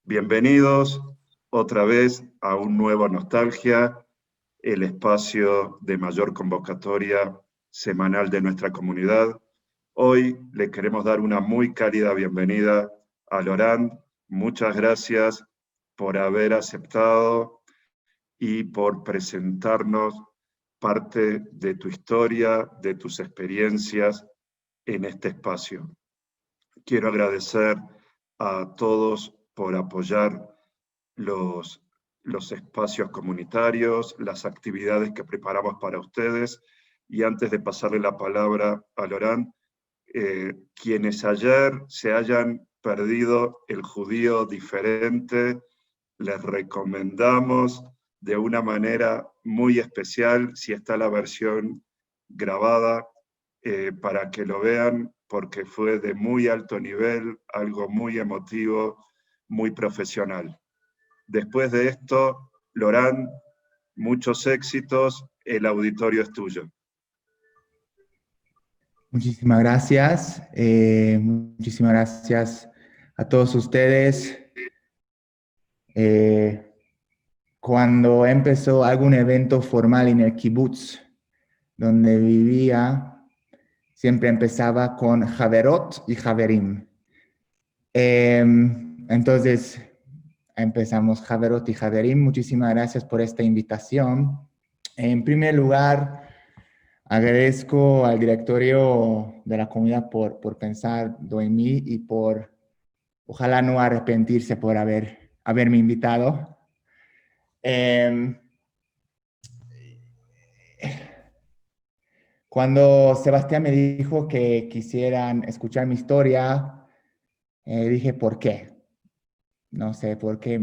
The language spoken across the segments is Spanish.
Bienvenidos otra vez a un nuevo Nostalgia, el espacio de mayor convocatoria semanal de nuestra comunidad. Hoy le queremos dar una muy cálida bienvenida a Lorán. Muchas gracias por haber aceptado y por presentarnos parte de tu historia, de tus experiencias en este espacio. Quiero agradecer a todos por apoyar los espacios comunitarios, las actividades que preparamos para ustedes. Y antes de pasarle la palabra a Lorán, quienes ayer se hayan perdido el judío diferente, les recomendamos de una manera muy especial, si está la versión grabada, para que lo vean, porque fue de muy alto nivel, algo muy emotivo, muy profesional. Después de esto, Lorán, muchos éxitos, el auditorio es tuyo. Muchísimas gracias. Muchísimas gracias a todos ustedes. Cuando empezó algún evento formal en el kibutz donde vivía, siempre empezaba con Haverot y Haverim. Entonces, empezamos Haverot y Haverim. Muchísimas gracias por esta invitación. En primer lugar, agradezco al directorio de la comunidad por pensar en mí y por, ojalá no arrepentirse por haberme invitado. Cuando Sebastián me dijo que quisieran escuchar mi historia, dije, ¿por qué? No sé, por qué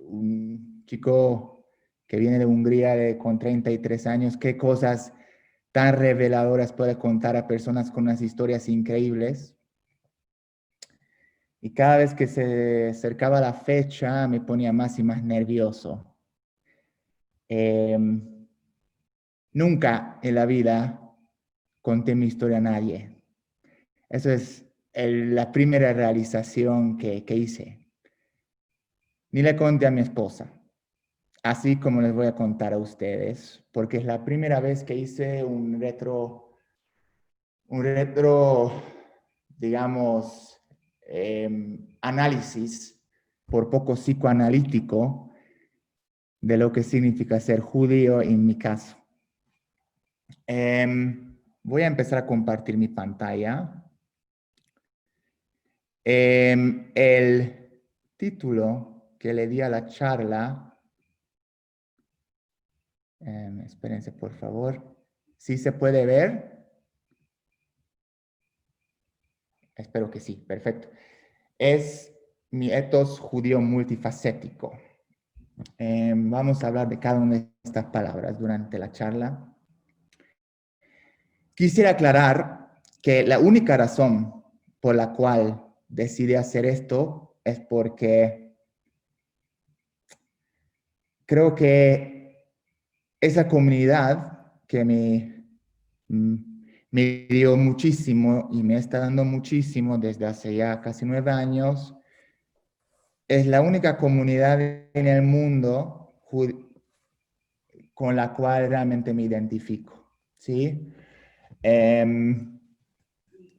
un chico que viene de Hungría con 33 años, qué cosas tan reveladoras puede contar a personas con unas historias increíbles. Y cada vez que se acercaba la fecha me ponía más y más nervioso. Nunca en la vida conté mi historia a nadie. Eso es la primera realización que hice. Ni le conté a mi esposa, así como les voy a contar a ustedes, porque es la primera vez que hice un retro, digamos, análisis por poco psicoanalítico de lo que significa ser judío en mi caso. Voy a empezar a compartir mi pantalla. El título que le di a la charla, espérense por favor, ¿sí se puede ver? Espero que sí, perfecto. Es mi etos judío multifacético. Vamos a hablar de cada una de estas palabras durante la charla. Quisiera aclarar que la única razón por la cual decidí hacer esto es porque creo que esa comunidad que me dio muchísimo y me está dando muchísimo desde hace ya casi 9 años, es la única comunidad en el mundo con la cual realmente me identifico, ¿sí?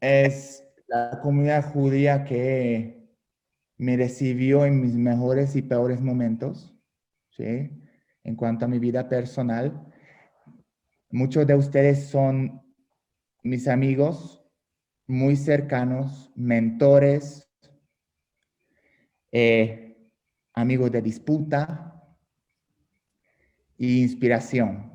Es la comunidad judía que me recibió en mis mejores y peores momentos, ¿sí? En cuanto a mi vida personal. Muchos de ustedes son mis amigos muy cercanos, mentores, amigos de disputa e inspiración.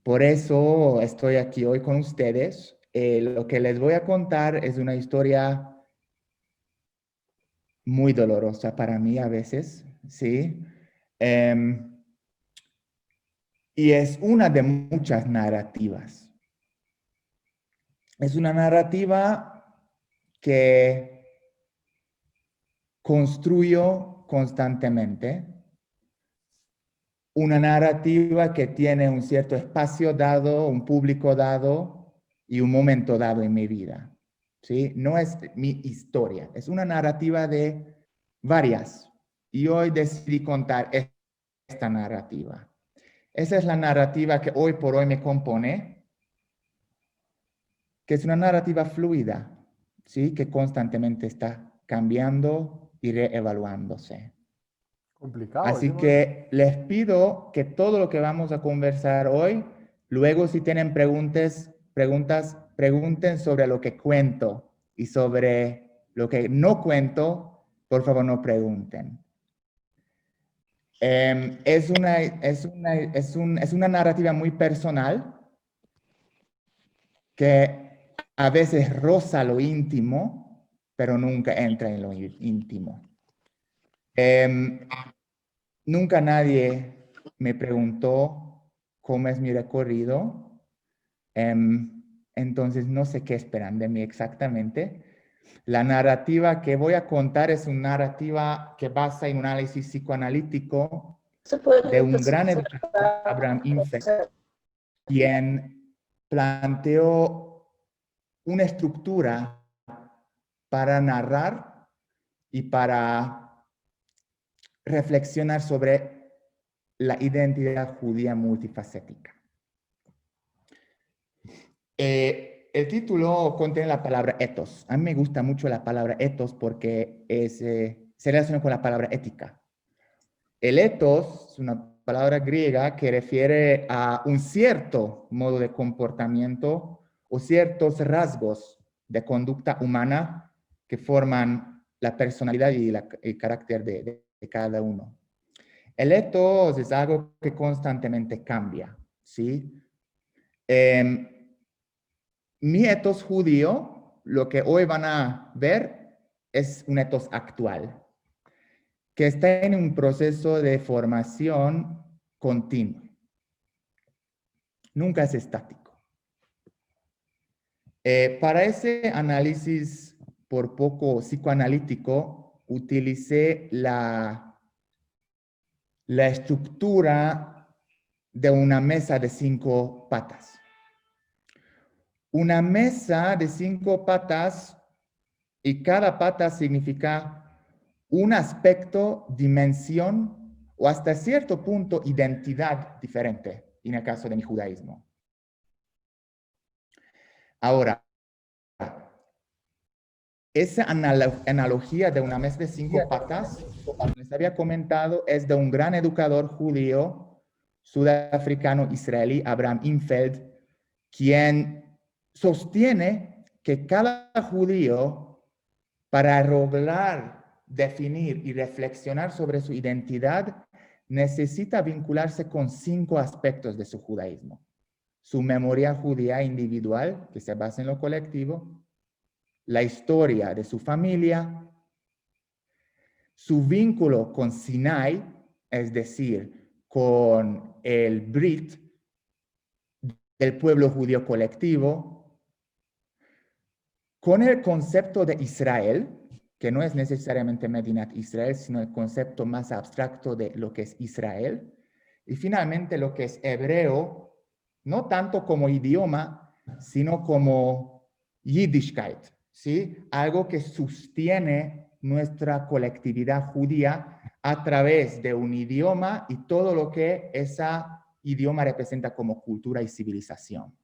Por eso estoy aquí hoy con ustedes. Lo que les voy a contar es una historia muy dolorosa para mí a veces, ¿sí? Y es una de muchas narrativas. Es una narrativa que construyo constantemente, una narrativa que tiene un cierto espacio dado, un público dado y un momento dado en mi vida, ¿sí? No es mi historia, es una narrativa de varias. Y hoy decidí contar esta narrativa. Esa es la narrativa que hoy por hoy me compone, que es una narrativa fluida, ¿sí? Que constantemente está cambiando y reevaluándose. Complicado. Así que les pido que todo lo que vamos a conversar hoy, luego si tienen preguntas, pregunten sobre lo que cuento y sobre lo que no cuento, por favor no pregunten. Es una narrativa muy personal que a veces roza lo íntimo, pero nunca entra en lo íntimo. Nunca nadie me preguntó cómo es mi recorrido, entonces no sé qué esperan de mí exactamente. La narrativa que voy a contar es una narrativa que basa en un análisis psicoanalítico de un gran educador, Abraham Infeld, quien planteó una estructura para narrar y para reflexionar sobre la identidad judía multifacética. El título contiene la palabra ethos. A mí me gusta mucho la palabra ethos porque se relaciona con la palabra ética. El ethos es una palabra griega que refiere a un cierto modo de comportamiento o ciertos rasgos de conducta humana que forman la personalidad y el carácter de cada uno. El ethos es algo que constantemente cambia, ¿sí? Mi ethos judío, lo que hoy van a ver, es un ethos actual, que está en un proceso de formación continuo. Nunca es estático. Para ese análisis por poco psicoanalítico, utilicé la estructura de una mesa de 5 patas. Una mesa de 5 patas y cada pata significa un aspecto, dimensión o hasta cierto punto identidad diferente en el caso de mi judaísmo. Ahora, esa analogía de una mesa de 5 patas, como les había comentado, es de un gran educador judío sudafricano israelí, Abraham Infeld, quien sostiene que cada judío, para lograr definir y reflexionar sobre su identidad, necesita vincularse con 5 aspectos de su judaísmo. Su memoria judía individual, que se basa en lo colectivo, la historia de su familia, su vínculo con Sinai, es decir, con el Brit del pueblo judío colectivo, con el concepto de Israel, que no es necesariamente Medinat Israel, sino el concepto más abstracto de lo que es Israel, y finalmente lo que es hebreo, no tanto como idioma, sino como Yiddishkeit, ¿sí? Algo que sostiene nuestra colectividad judía a través de un idioma y todo lo que ese idioma representa como cultura y civilización.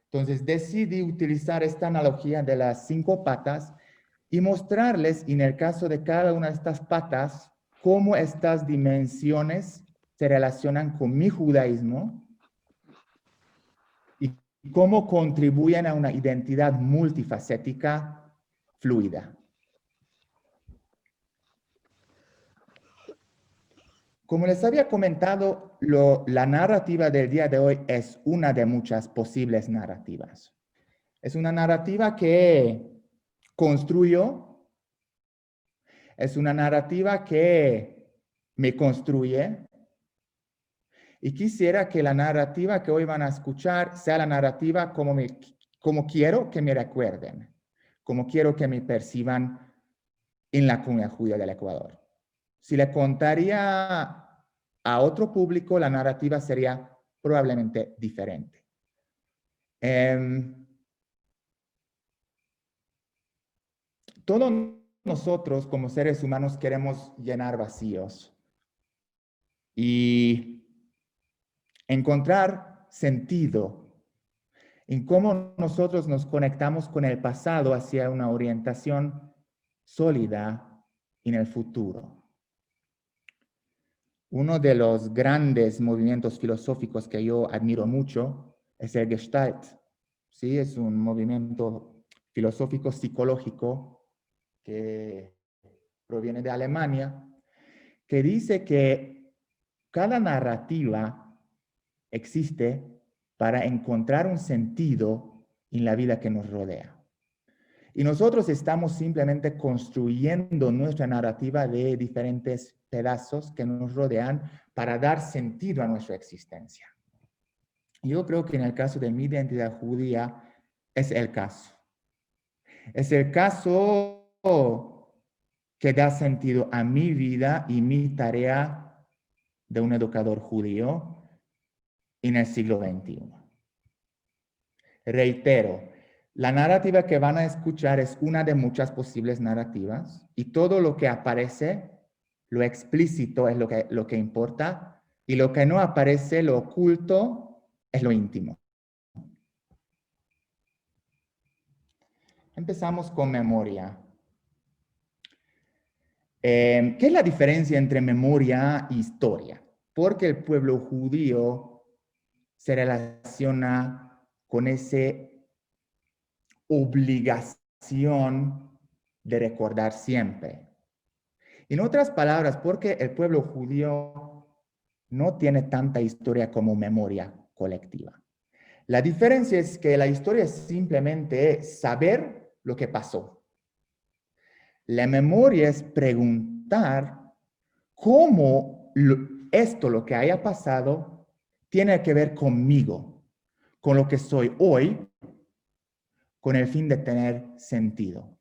Entonces decidí utilizar esta analogía de las 5 patas y mostrarles en el caso de cada una de estas patas cómo estas dimensiones se relacionan con mi judaísmo y cómo contribuyen a una identidad multifacética fluida. Como les había comentado, la narrativa del día de hoy es una de muchas posibles narrativas. Es una narrativa que construyo, es una narrativa que me construye, y quisiera que la narrativa que hoy van a escuchar sea la narrativa como quiero que me recuerden, como quiero que me perciban en la comunidad judía del Ecuador. Si le contaría a otro público, la narrativa sería probablemente diferente. todos nosotros como seres humanos queremos llenar vacíos y encontrar sentido en cómo nosotros nos conectamos con el pasado hacia una orientación sólida en el futuro. Uno de los grandes movimientos filosóficos que yo admiro mucho es el Gestalt. ¿Sí? Es un movimiento filosófico psicológico que proviene de Alemania, que dice que cada narrativa existe para encontrar un sentido en la vida que nos rodea. Y nosotros estamos simplemente construyendo nuestra narrativa de diferentes pedazos que nos rodean para dar sentido a nuestra existencia. Yo creo que en el caso de mi identidad judía es el caso. Es el caso que da sentido a mi vida y mi tarea de un educador judío en el siglo XXI. Reitero, la narrativa que van a escuchar es una de muchas posibles narrativas y todo lo que aparece, lo explícito es lo que importa y lo que no aparece, lo oculto, es lo íntimo. Empezamos con memoria. ¿Qué es la diferencia entre memoria e historia? Porque el pueblo judío se relaciona con esa obligación de recordar siempre. En otras palabras, porque el pueblo judío no tiene tanta historia como memoria colectiva. La diferencia es que la historia es simplemente saber lo que pasó. La memoria es preguntar cómo lo que haya pasado, tiene que ver conmigo, con lo que soy hoy, con el fin de tener sentido.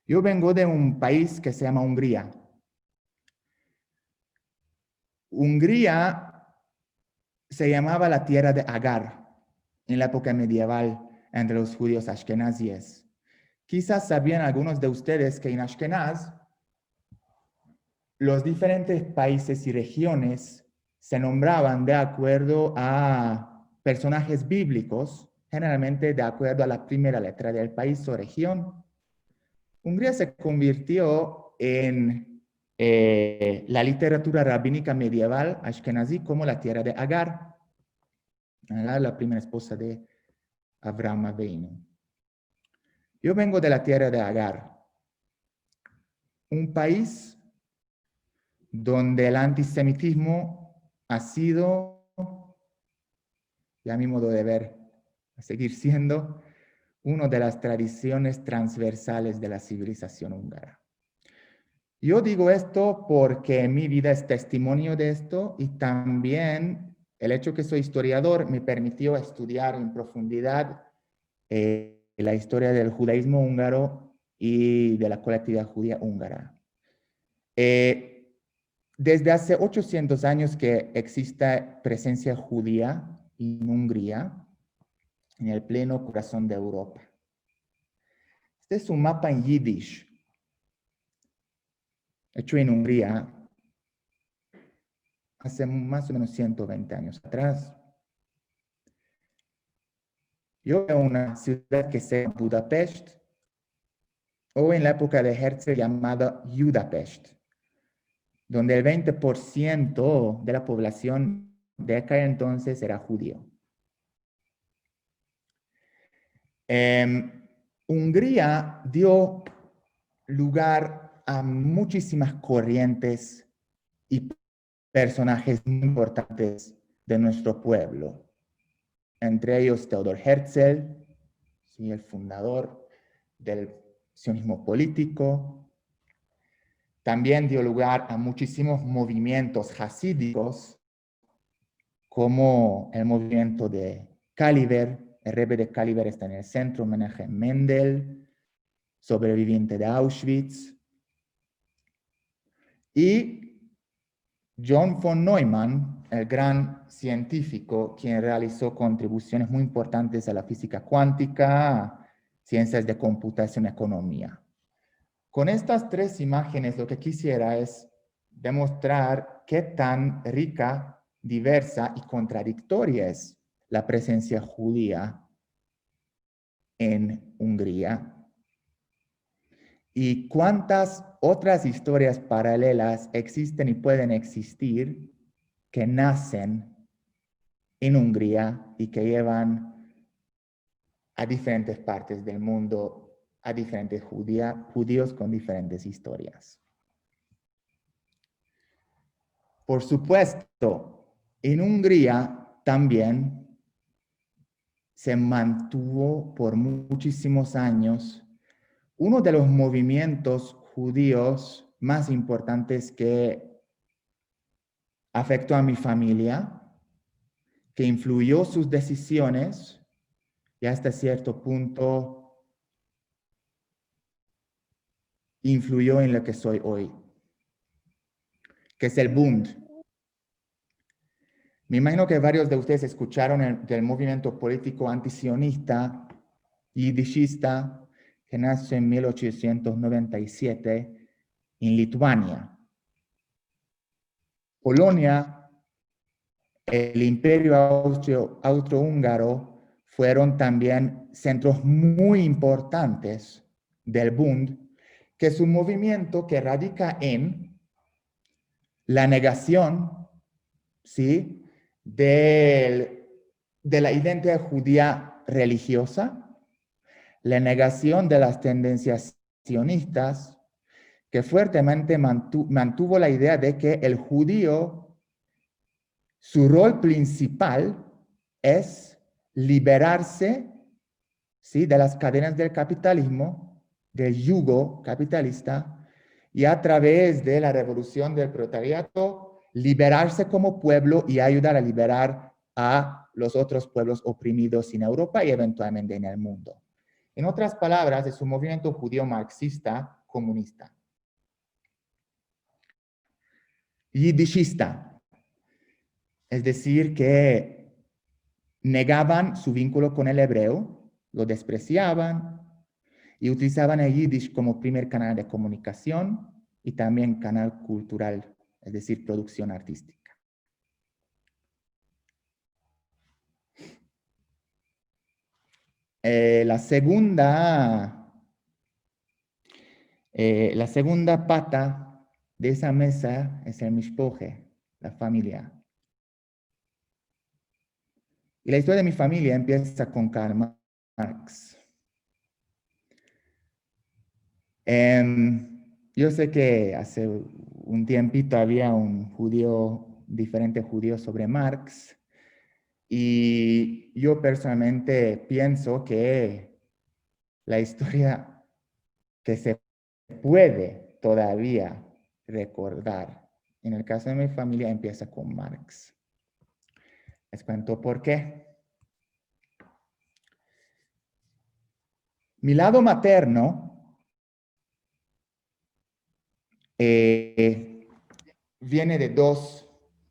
Yo vengo de un país que se llama Hungría. Hungría se llamaba la tierra de Agar en la época medieval entre los judíos ashkenazíes. Quizás sabían algunos de ustedes que en Ashkenaz los diferentes países y regiones se nombraban de acuerdo a personajes bíblicos, generalmente de acuerdo a la primera letra del país o región. Hungría se convirtió en la literatura rabínica medieval ashkenazí como la tierra de Agar, la primera esposa de Abraham Avinu. Yo vengo de la tierra de Agar, un país donde el antisemitismo ha sido, y a mi modo de ver, a seguir siendo, una de las tradiciones transversales de la civilización húngara. Yo digo esto porque mi vida es testimonio de esto y también el hecho que soy historiador me permitió estudiar en profundidad la historia del judaísmo húngaro y de la colectividad judía húngara. Desde hace 800 años que existe presencia judía en Hungría, en el pleno corazón de Europa. Este es un mapa en yiddish, hecho en Hungría hace más o menos 120 años atrás. Yo veo una ciudad que se llama Budapest, o en la época de Herzl llamada Budapest, donde el 20% de la población de aquel entonces era judío. Hungría dio lugar a muchísimas corrientes y personajes muy importantes de nuestro pueblo. Entre ellos Theodor Herzl, ¿sí? El fundador del sionismo político. También dio lugar a muchísimos movimientos hasídicos, como el movimiento de Kaliber. El Rebbe de Kaliber está en el centro, homenaje a Mendel, sobreviviente de Auschwitz. Y John von Neumann, el gran científico, quien realizó contribuciones muy importantes a la física cuántica, ciencias de computación, economía. Con estas tres imágenes lo que quisiera es demostrar qué tan rica, diversa y contradictoria es la presencia judía en Hungría y cuántas otras historias paralelas existen y pueden existir que nacen en Hungría y que llevan a diferentes partes del mundo, a diferentes judíos con diferentes historias. Por supuesto, en Hungría también se mantuvo por muchísimos años uno de los movimientos judíos más importantes que afectó a mi familia, que influyó sus decisiones y hasta cierto punto influyó en lo que soy hoy, que es el Bund. Me imagino que varios de ustedes escucharon del movimiento político antisionista, yiddishista, que nació en 1897 en Lituania. Polonia, el Imperio Austrohúngaro fueron también centros muy importantes del Bund, que es un movimiento que radica en la negación, ¿sí?, de la identidad judía religiosa, la negación de las tendencias sionistas, que fuertemente mantuvo la idea de que el judío, su rol principal es liberarse, ¿sí?, de las cadenas del capitalismo, del yugo capitalista, y a través de la revolución del proletariado, liberarse como pueblo y ayudar a liberar a los otros pueblos oprimidos en Europa y eventualmente en el mundo. En otras palabras, es un movimiento judío marxista comunista. Yiddishista, es decir, que negaban su vínculo con el hebreo, lo despreciaban y utilizaban el yiddish como primer canal de comunicación y también canal cultural, es decir, producción artística. La segunda pata de esa mesa es el mishpoche, la familia. Y la historia de mi familia empieza con Karl Marx. Yo sé que hace un tiempito había un diferente judío sobre Marx, y yo personalmente pienso que la historia que se puede todavía recordar, en el caso de mi familia, empieza con Marx. Les cuento por qué. Mi lado materno viene de dos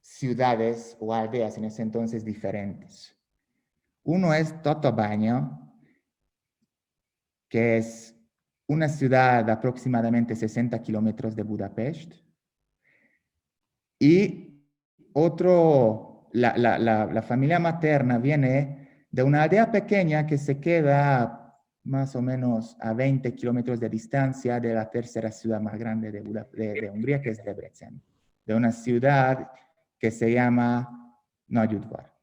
ciudades o aldeas en ese entonces diferentes. Uno es Tatabánya, que es una ciudad de aproximadamente 60 kilómetros de Budapest, y la familia materna viene de una aldea pequeña que se queda más o menos a 20 kilómetros de distancia de la tercera ciudad más grande de Hungría, que es Debrecen, de una ciudad que se llama Nagyudvar.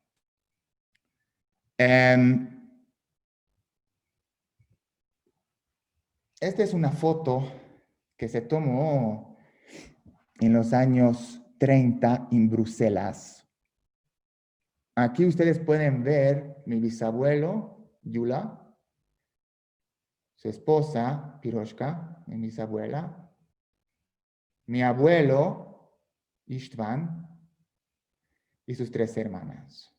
Esta es una foto que se tomó en los años 30 en Bruselas. Aquí ustedes pueden ver mi bisabuelo, Yula, su esposa, Piroshka, mi bisabuela, mi abuelo, István, y sus tres hermanas.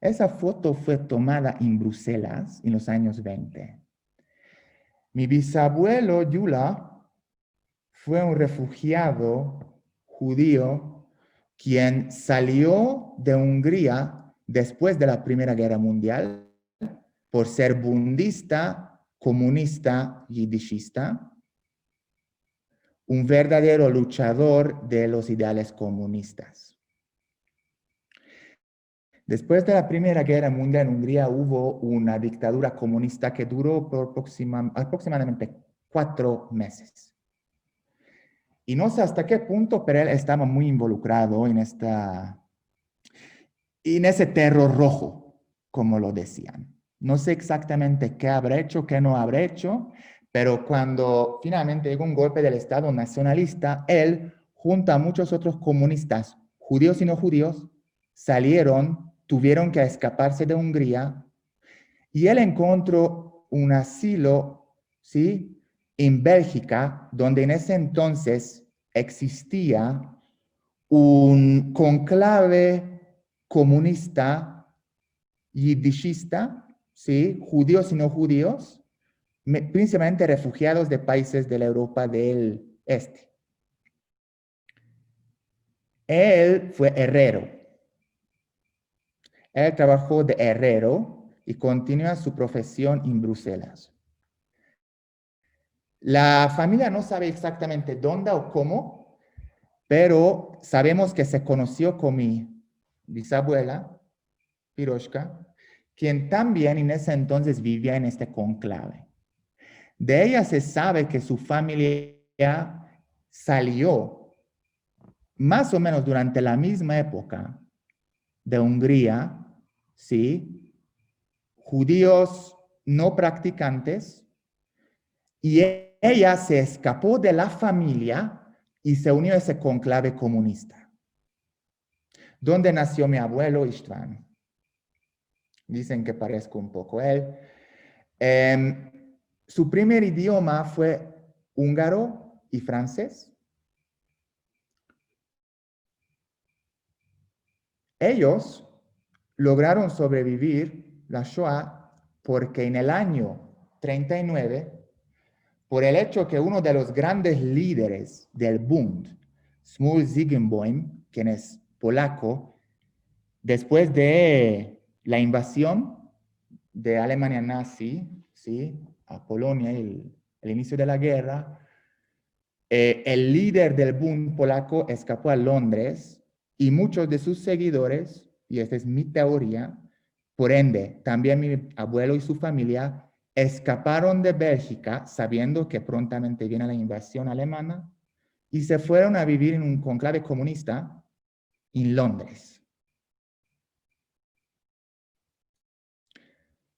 Esa foto fue tomada en Bruselas en los años 20. Mi bisabuelo, Yula, fue un refugiado judío quien salió de Hungría después de la Primera Guerra Mundial por ser budista, comunista, yiddishista, un verdadero luchador de los ideales comunistas. Después de la Primera Guerra Mundial en Hungría hubo una dictadura comunista que duró por aproximadamente 4 meses. Y no sé hasta qué punto, pero él estaba muy involucrado en ese terror rojo, como lo decían. No sé exactamente qué habrá hecho, qué no habrá hecho, pero cuando finalmente llegó un golpe del Estado nacionalista, él, junto a muchos otros comunistas, judíos y no judíos, tuvieron que escaparse de Hungría, y él encontró un asilo, ¿sí?, en Bélgica, donde en ese entonces existía un conclave comunista yiddishista, ¿sí?, judíos y no judíos, principalmente refugiados de países de la Europa del Este. Él fue herrero. Él trabajó de herrero y continúa su profesión en Bruselas. La familia no sabe exactamente dónde o cómo, pero sabemos que se conoció con mi bisabuela, Piroshka, quien también en ese entonces vivía en este conclave. De ella se sabe que su familia salió más o menos durante la misma época de Hungría, ¿sí?, judíos no practicantes, y ella se escapó de la familia y se unió a ese conclave comunista, donde nació mi abuelo István. Dicen que parezco un poco él. Su primer idioma fue húngaro y francés. Ellos lograron sobrevivir la Shoah porque en el año 39, por el hecho que uno de los grandes líderes del Bund, Szymon Zygmunt, quien es polaco, después de la invasión de Alemania nazi, ¿sí?, a Polonia y el inicio de la guerra, el líder del Bund polaco escapó a Londres y muchos de sus seguidores, y esta es mi teoría, por ende, también mi abuelo y su familia escaparon de Bélgica sabiendo que prontamente viene la invasión alemana y se fueron a vivir en un conclave comunista en Londres,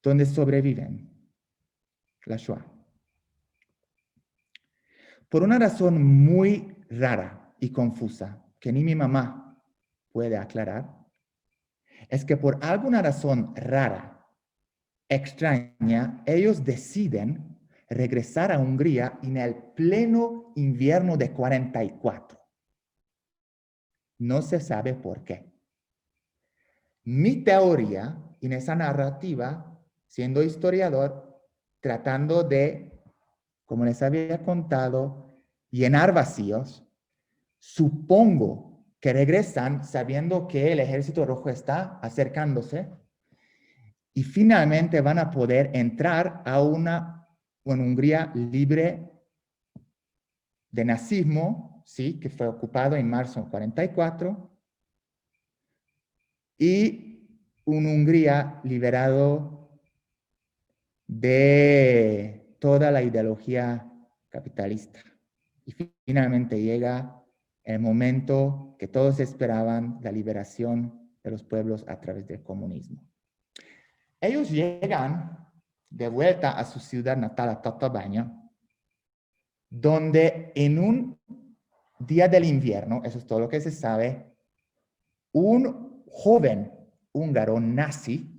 donde sobreviven la Shoah. Por una razón muy rara y confusa, que ni mi mamá puede aclarar, es que por alguna razón rara, extraña, ellos deciden regresar a Hungría en el pleno invierno de 44. No se sabe por qué. Mi teoría en esa narrativa, siendo historiador, tratando de, como les había contado, llenar vacíos, supongo que regresan sabiendo que el Ejército Rojo está acercándose y finalmente van a poder entrar a una Hungría libre de nazismo, ¿sí?, que fue ocupado en marzo de 44, y una Hungría liberado de toda la ideología capitalista. Y finalmente llega el momento que todos esperaban, la liberación de los pueblos a través del comunismo. Ellos llegan de vuelta a su ciudad natal, a Tatabánya, donde en un día del invierno, eso es todo lo que se sabe, un joven húngaro nazi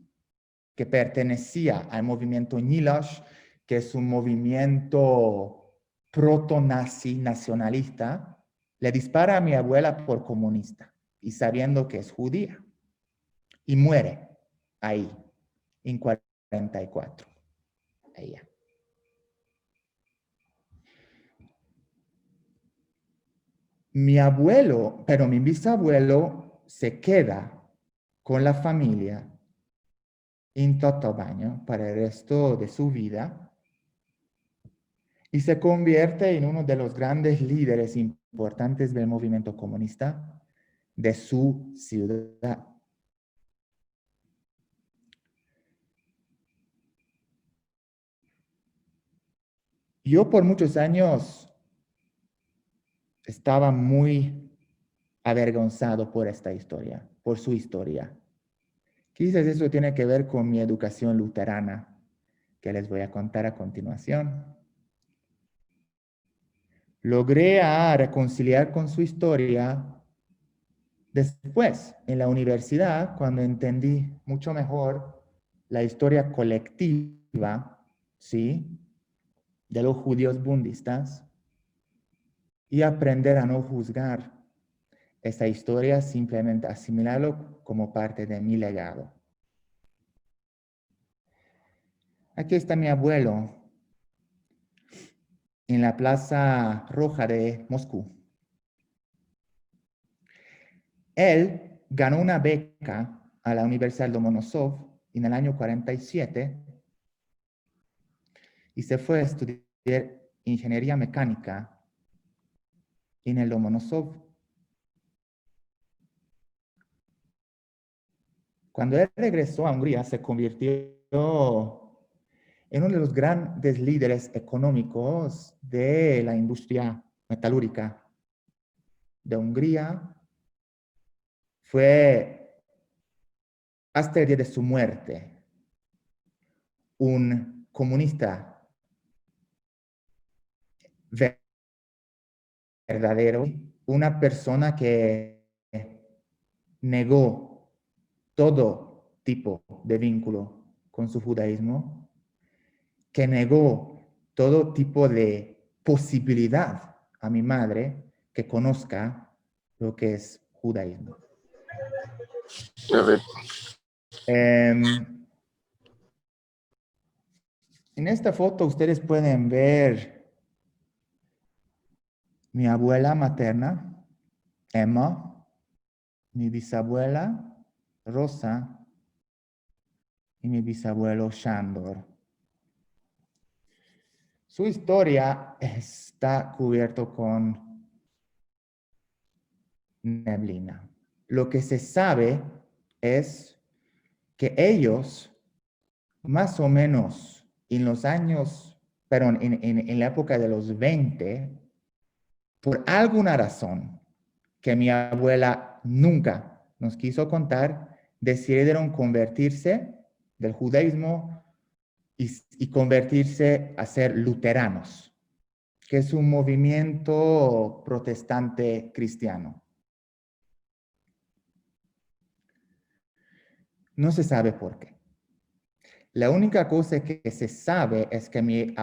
que pertenecía al movimiento Nyilas, que es un movimiento proto-nazi nacionalista, le dispara a mi abuela por comunista y sabiendo que es judía, y muere ahí en 44. Ella. Mi bisabuelo se queda con la familia en Totobagno para el resto de su vida y se convierte en uno de los grandes líderes importantes del movimiento comunista de su ciudad. Yo por muchos años estaba muy avergonzado por esta historia, por su historia. Quizás eso tiene que ver con mi educación luterana, que les voy a contar a continuación. Logré reconciliar con su historia después, en la universidad, cuando entendí mucho mejor la historia colectiva, ¿sí?, de los judíos bundistas, y aprender a no juzgar esta historia, simplemente asimilarlo como parte de mi legado. Aquí está mi abuelo en la Plaza Roja de Moscú. Él ganó una beca a la Universidad Lomonosov en el año 47 y se fue a estudiar ingeniería mecánica en el Lomonosov. Cuando él regresó a Hungría, se convirtió en uno de los grandes líderes económicos de la industria metalúrgica de Hungría. Fue hasta el día de su muerte un comunista verdadero, una persona que negó todo tipo de vínculo con su judaísmo, que negó todo tipo de posibilidad a mi madre que conozca lo que es judaísmo. A ver. En esta foto ustedes pueden ver mi abuela materna, Emma, mi bisabuela, Rosa, y mi bisabuelo, Sándor. Su historia está cubierto con neblina. Lo que se sabe es que ellos, más o menos en los años, perdón, en la época de los 20, por alguna razón que mi abuela nunca nos quiso contar, decidieron convertirse del judaísmo y convertirse a ser luteranos, que es un movimiento protestante cristiano. No se sabe por qué. La única cosa que se sabe es que mi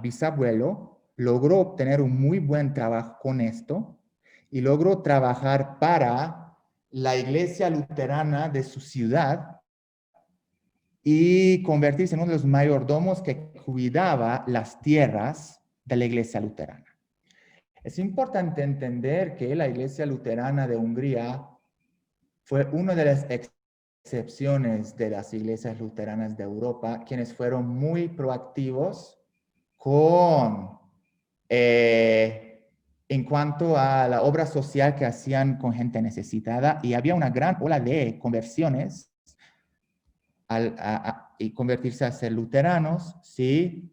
bisabuelo logró obtener un muy buen trabajo con esto y logró trabajar para la iglesia luterana de su ciudad y convertirse en uno de los mayordomos que cuidaba las tierras de la iglesia luterana. Es importante entender que la iglesia luterana de Hungría fue una de las excepciones de las iglesias luteranas de Europa, quienes fueron muy proactivos en cuanto a la obra social que hacían con gente necesitada, y había una gran ola de conversiones y convertirse a ser luteranos, ¿sí?,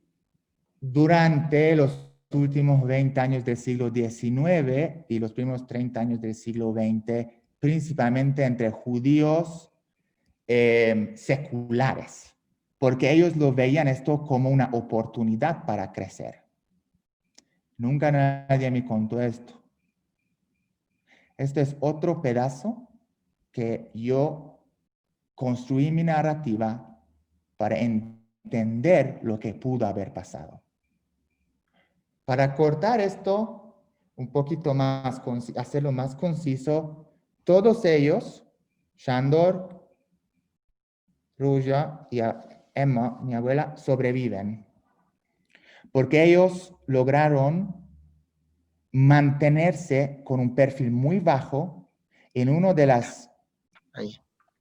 durante los últimos 20 años del siglo XIX y los primeros 30 años del siglo XX, principalmente entre judíos seculares, porque ellos lo veían esto como una oportunidad para crecer. Nunca nadie me contó esto. Este es otro pedazo que yo construí mi narrativa para entender lo que pudo haber pasado. Para cortar esto un poquito más, hacerlo más conciso, todos ellos, Sándor, Ruja y Emma, mi abuela, sobreviven, porque ellos lograron mantenerse con un perfil muy bajo en una de las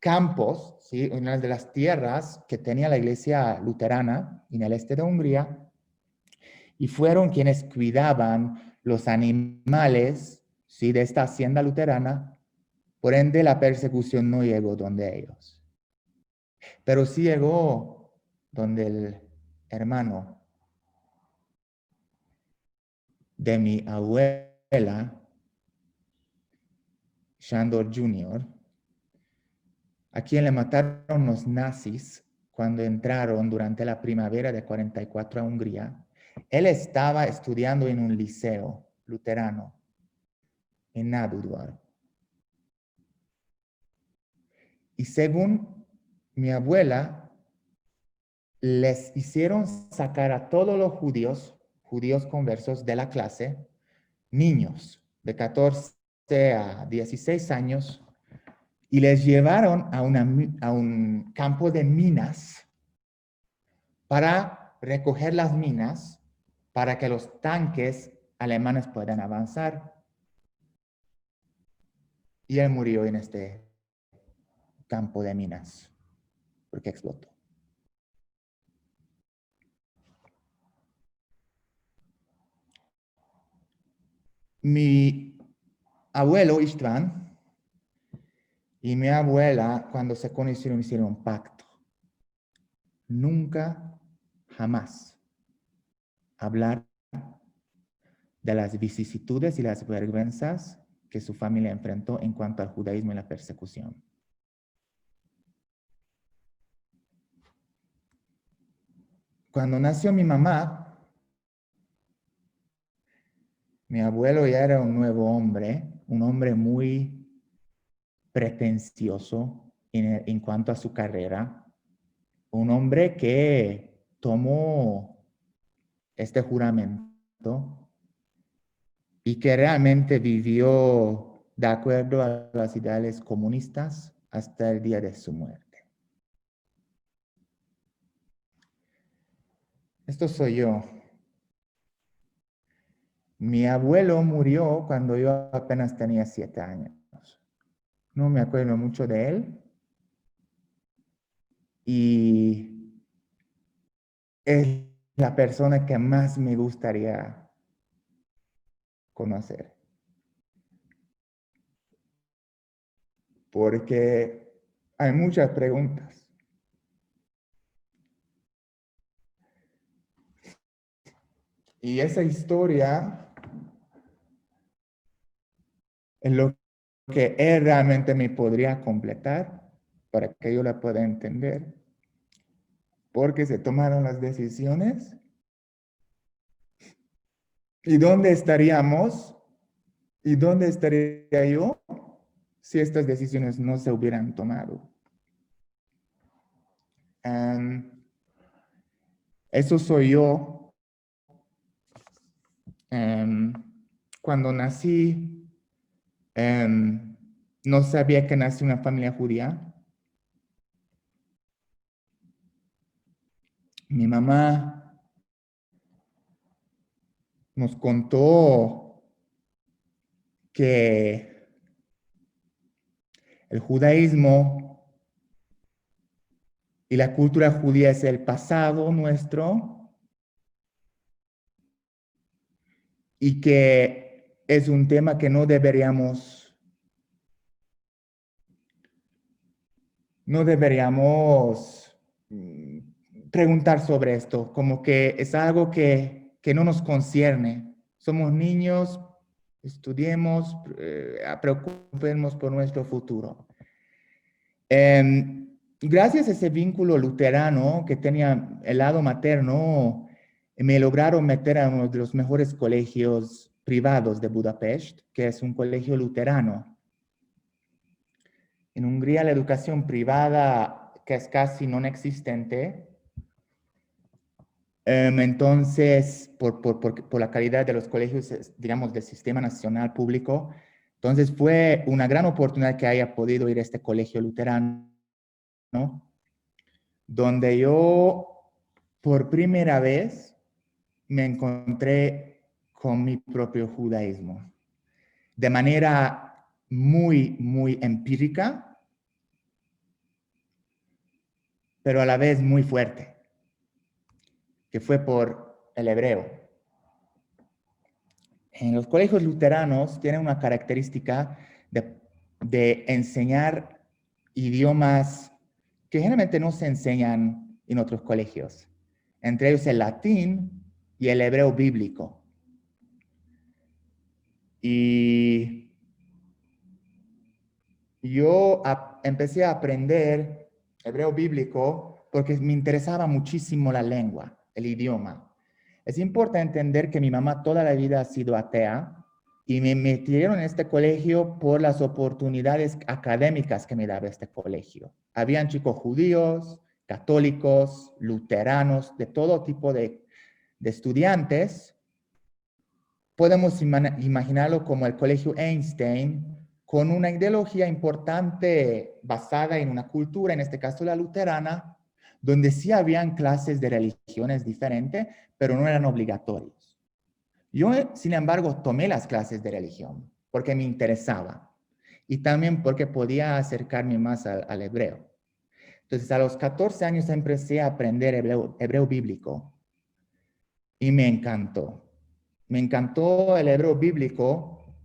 campos, ¿sí? Una de las tierras que tenía la iglesia luterana en el este de Hungría, y fueron quienes cuidaban los animales, ¿sí? De esta hacienda luterana. Por ende, la persecución no llegó donde ellos. Pero sí llegó donde el hermano de mi abuela, Sándor Jr., a quien le mataron los nazis cuando entraron durante la primavera de 44 a Hungría. Él estaba estudiando en un liceo luterano en Nadudvar. Y según mi abuela, les hicieron sacar a todos los judíos conversos de la clase, niños de 14 a 16 años, y les llevaron a un campo de minas para recoger las minas para que los tanques alemanes puedan avanzar. Y él murió en este campo de minas porque explotó. Mi abuelo István y mi abuela, cuando se conocieron, hicieron un pacto. Nunca, jamás hablar de las vicisitudes y las vergüenzas que su familia enfrentó en cuanto al judaísmo y la persecución. Cuando nació mi mamá, mi abuelo ya era un nuevo hombre, un hombre muy pretencioso en cuanto a su carrera, un hombre que tomó este juramento y que realmente vivió de acuerdo a los ideales comunistas hasta el día de su muerte. Esto soy yo. Mi abuelo murió cuando yo apenas tenía 7 años. No me acuerdo mucho de él. Y es la persona que más me gustaría conocer. Porque hay muchas preguntas. Y esa historia es lo que él realmente me podría completar para que yo la pueda entender. Porque se tomaron las decisiones. ¿Y dónde estaríamos? ¿Y dónde estaría yo si estas decisiones no se hubieran tomado? Eso soy yo. Cuando nací, no sabía que nací en una familia judía. Mi mamá nos contó que el judaísmo y la cultura judía es el pasado nuestro y que es un tema que no deberíamos preguntar sobre esto, como que es algo que no nos concierne. Somos niños, estudiemos, preocupemos por nuestro futuro. Gracias a ese vínculo luterano que tenía el lado materno, me lograron meter a uno de los mejores colegios privados de Budapest, que es un colegio luterano. En Hungría la educación privada, que es casi no existente, entonces, por la calidad de los colegios, digamos, del sistema nacional público, entonces fue una gran oportunidad que haya podido ir a este colegio luterano, ¿no? Donde yo, por primera vez, me encontré con mi propio judaísmo. De manera muy, muy empírica, pero a la vez muy fuerte, que fue por el hebreo. En los colegios luteranos tienen una característica de enseñar idiomas que generalmente no se enseñan en otros colegios, entre ellos el latín y el hebreo bíblico. Y yo empecé a aprender hebreo bíblico porque me interesaba muchísimo la lengua, el idioma. Es importante entender que mi mamá toda la vida ha sido atea y me metieron en este colegio por las oportunidades académicas que me daba este colegio. Habían chicos judíos, católicos, luteranos, de todo tipo de estudiantes. Podemos imaginarlo como el colegio Einstein, con una ideología importante basada en una cultura, en este caso la luterana, donde sí habían clases de religiones diferentes, pero no eran obligatorios. Yo, sin embargo, tomé las clases de religión porque me interesaba y también porque podía acercarme más al hebreo. Entonces, a los 14 años empecé a aprender hebreo bíblico y me encantó. Me encantó el hebreo bíblico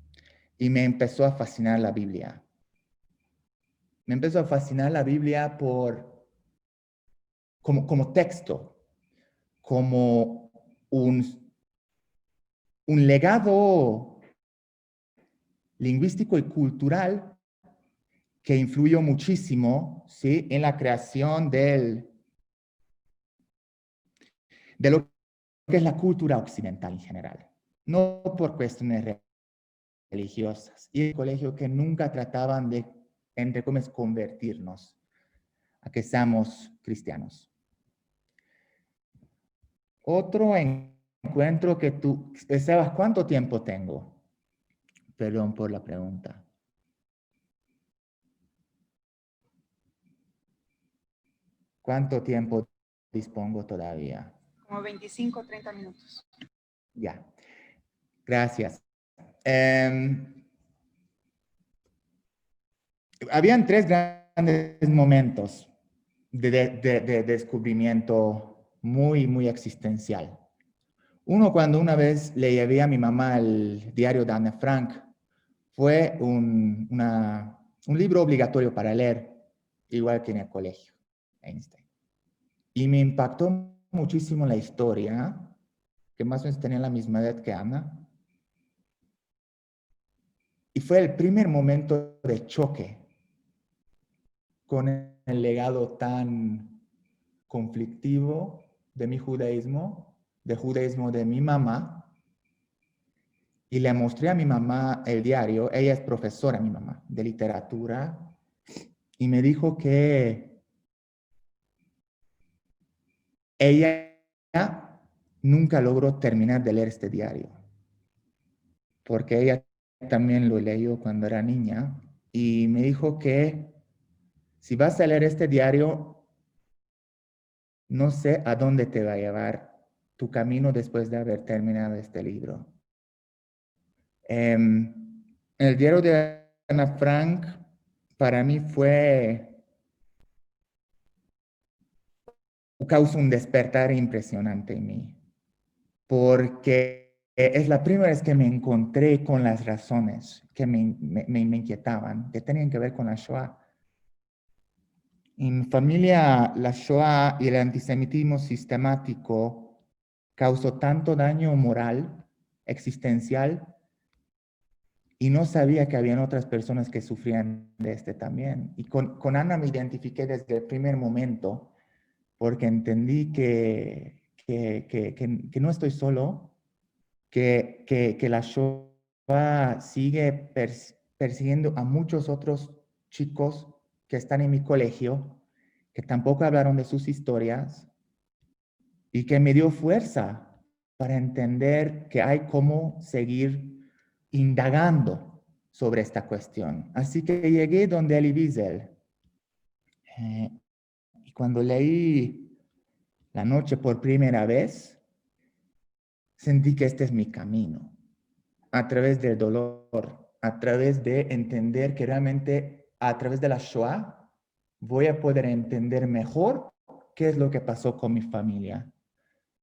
y me empezó a fascinar la Biblia. Me empezó a fascinar la Biblia como texto, como un legado lingüístico y cultural que influyó muchísimo, ¿sí?, en la creación de lo que es la cultura occidental en general. No por cuestiones religiosas. Y el colegio que nunca trataban de, entre comillas, convertirnos a que seamos cristianos. Otro encuentro que tú, Sebas, ¿cuánto tiempo tengo? Perdón por la pregunta. ¿Cuánto tiempo dispongo todavía? Como 25 o 30 minutos. Ya, gracias. Habían 3 grandes momentos de descubrimiento muy existencial. Uno, cuando una vez le llevé a mi mamá el diario de Anne Frank, fue un libro obligatorio para leer, igual que en el colegio, Einstein. Y me impactó muchísimo la historia, que más o menos tenía la misma edad que Ana. Y fue el primer momento de choque con el legado tan conflictivo de mi judaísmo, de mi mamá. Y le mostré a mi mamá el diario. Ella es profesora, mi mamá, de literatura. Y me dijo que ella nunca logró terminar de leer este diario. Porque ella también lo leyó cuando era niña. Y me dijo que si vas a leer este diario, no sé a dónde te va a llevar tu camino después de haber terminado este libro. El diario de Ana Frank para mí causó un despertar impresionante en mí, porque es la primera vez que me encontré con las razones que me inquietaban, que tenían que ver con la Shoah. En mi familia, la Shoah y el antisemitismo sistemático causó tanto daño moral, existencial, y no sabía que habían otras personas que sufrían de este también. Y con Ana me identifiqué desde el primer momento, porque entendí que no estoy solo, que la Shoah sigue persiguiendo a muchos otros chicos que están en mi colegio, que tampoco hablaron de sus historias, y que me dio fuerza para entender que hay cómo seguir indagando sobre esta cuestión. Así que llegué donde Elie Wiesel. Y cuando leí La noche por primera vez, sentí que este es mi camino. A través del dolor, a través de entender que realmente a través de la Shoah voy a poder entender mejor qué es lo que pasó con mi familia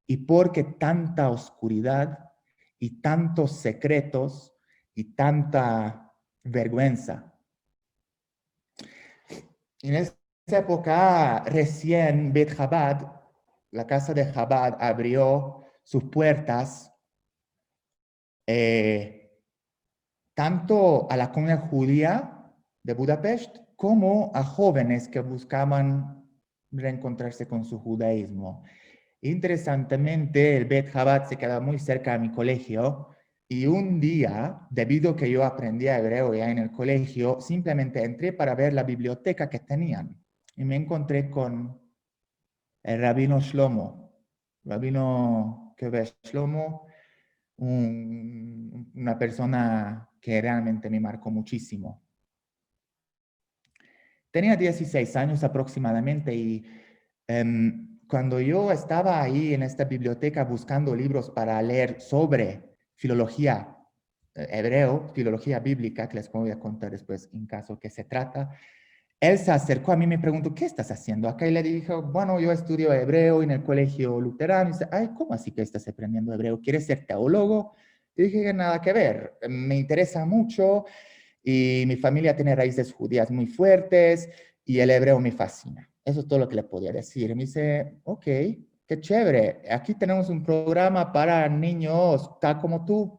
y por qué tanta oscuridad y tantos secretos y tanta vergüenza. En esa época recién Bet Chabad, la casa de Chabad, abrió sus puertas tanto a la comunidad judía de Budapest como a jóvenes que buscaban reencontrarse con su judaísmo. Interesantemente, el Bet Chabad se quedaba muy cerca de mi colegio y un día, debido a que yo aprendía hebreo ya en el colegio, simplemente entré para ver la biblioteca que tenían y me encontré con el rabino Shlomo, rabino Keves Shlomo, una persona que realmente me marcó muchísimo. Tenía 16 años aproximadamente y cuando yo estaba ahí en esta biblioteca buscando libros para leer sobre filología hebreo, filología bíblica, que les voy a contar después en caso que se trata, él se acercó a mí y me preguntó, ¿qué estás haciendo acá? Y le dije, bueno, yo estudio hebreo en el colegio luterano. Y dice, ay, ¿cómo así que estás aprendiendo hebreo? ¿Quieres ser teólogo? Y dije, nada que ver, me interesa mucho y mi familia tiene raíces judías muy fuertes y el hebreo me fascina. Eso es todo lo que le podía decir. Y me dice, ok, qué chévere. Aquí tenemos un programa para niños tal como tú,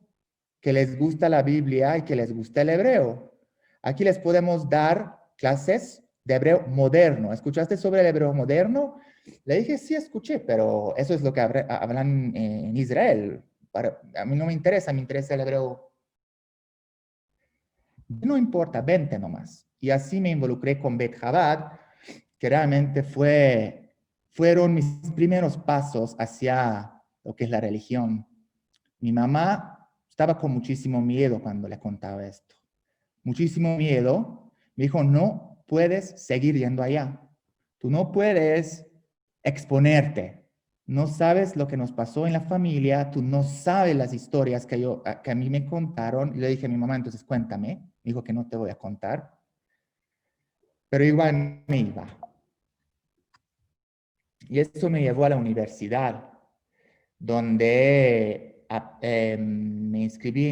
que les gusta la Biblia y que les gusta el hebreo. Aquí les podemos dar clases de hebreo moderno. ¿Escuchaste sobre el hebreo moderno? Le dije, sí, escuché, pero eso es lo que hablan en Israel. A mí no me interesa el hebreo. No importa, vente nomás. Y así me involucré con Bet Chabad, que realmente fueron mis primeros pasos hacia lo que es la religión. Mi mamá estaba con muchísimo miedo cuando le contaba esto. Muchísimo miedo. Me dijo, no puedes seguir yendo allá. Tú no puedes exponerte. No sabes lo que nos pasó en la familia. Tú no sabes las historias que a mí me contaron. Y le dije a mi mamá, entonces cuéntame. Me dijo que no te voy a contar. Pero igual me iba. Y eso me llevó a la universidad, donde me inscribí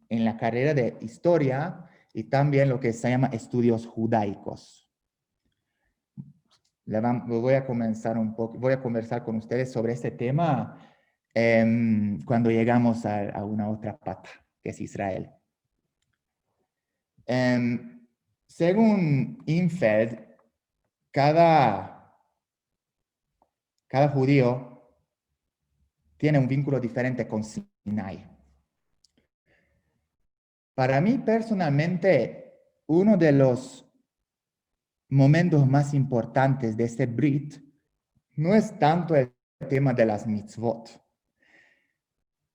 en la carrera de historia y también lo que se llama estudios judaicos. Voy a conversar con ustedes sobre este tema cuando llegamos a una otra pata, que es Israel. Según Infeld, cada judío tiene un vínculo diferente con Sinai. Para mí personalmente, uno de los momentos más importantes de este Brit no es tanto el tema de las mitzvot,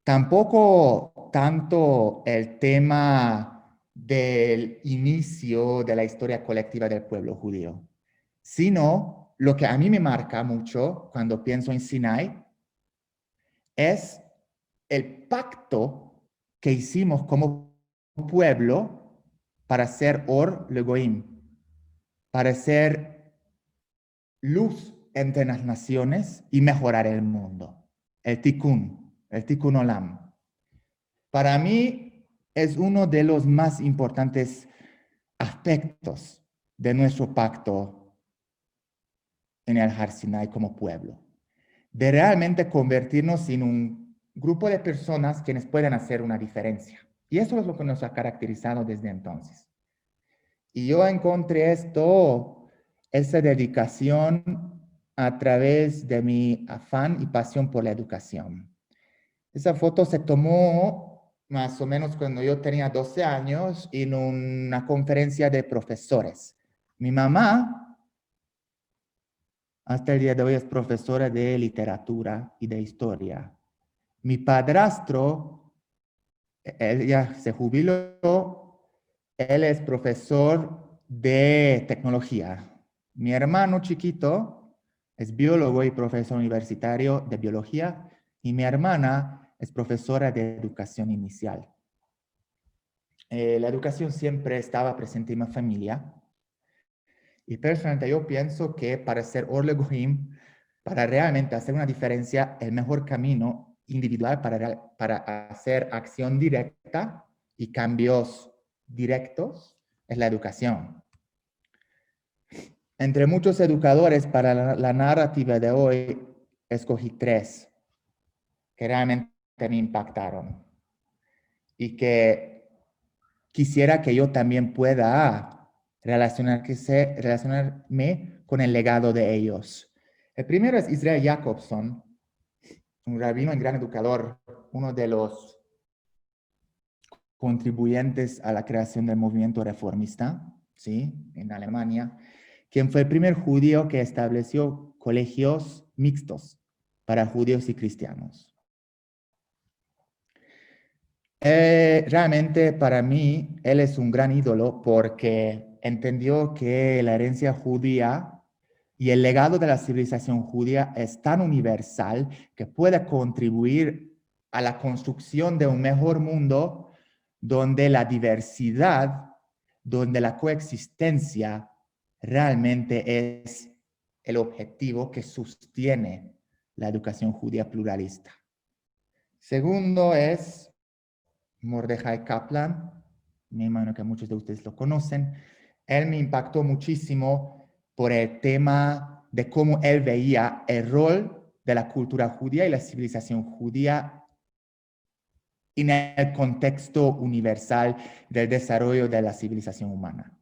tampoco tanto el tema del inicio de la historia colectiva del pueblo judío, sino lo que a mí me marca mucho cuando pienso en Sinai es el pacto que hicimos como pueblo para ser Or Legoim, para ser luz entre las naciones y mejorar el mundo. El Tikkun Olam. Para mí es uno de los más importantes aspectos de nuestro pacto en el Har Sinai como pueblo. De realmente convertirnos en un grupo de personas quienes pueden hacer una diferencia. Y eso es lo que nos ha caracterizado desde entonces. Y yo encontré esa dedicación a través de mi afán y pasión por la educación. Esa foto se tomó más o menos cuando yo tenía 12 años en una conferencia de profesores. Mi mamá, hasta el día de hoy, es profesora de literatura y de historia. Mi padrastro, él ya se jubiló, él es profesor de tecnología. Mi hermano chiquito es biólogo y profesor universitario de biología y mi hermana es profesora de educación inicial. La educación siempre estaba presente en mi familia y personalmente yo pienso que para ser Or Legoim para realmente hacer una diferencia, el mejor camino individual para hacer acción directa y cambios directos es la educación. Entre muchos educadores para la narrativa de hoy, escogí 3 que realmente me impactaron y que quisiera que yo también pueda relacionarme con el legado de ellos. El primero es Israel Jacobson, un rabino y gran educador, uno de los contribuyentes a la creación del movimiento reformista, ¿sí? En Alemania, quien fue el primer judío que estableció colegios mixtos para judíos y cristianos. Realmente para mí, él es un gran ídolo porque entendió que la herencia judía y el legado de la civilización judía es tan universal que puede contribuir a la construcción de un mejor mundo donde la diversidad, donde la coexistencia realmente es el objetivo que sostiene la educación judía pluralista. Segundo es Mordechai Kaplan, me imagino que muchos de ustedes lo conocen. Él me impactó muchísimo por el tema de cómo él veía el rol de la cultura judía y la civilización judía en el contexto universal del desarrollo de la civilización humana.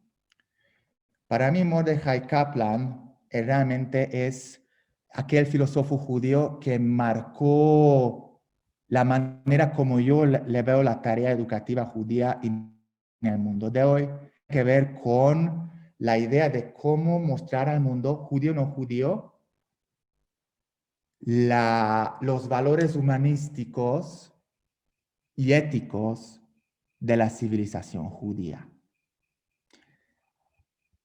Para mí, Mordechai Kaplan realmente es aquel filósofo judío que marcó la manera como yo le veo la tarea educativa judía en el mundo de hoy, tiene que ver con la idea de cómo mostrar al mundo, judío o no judío, los valores humanísticos y éticos de la civilización judía.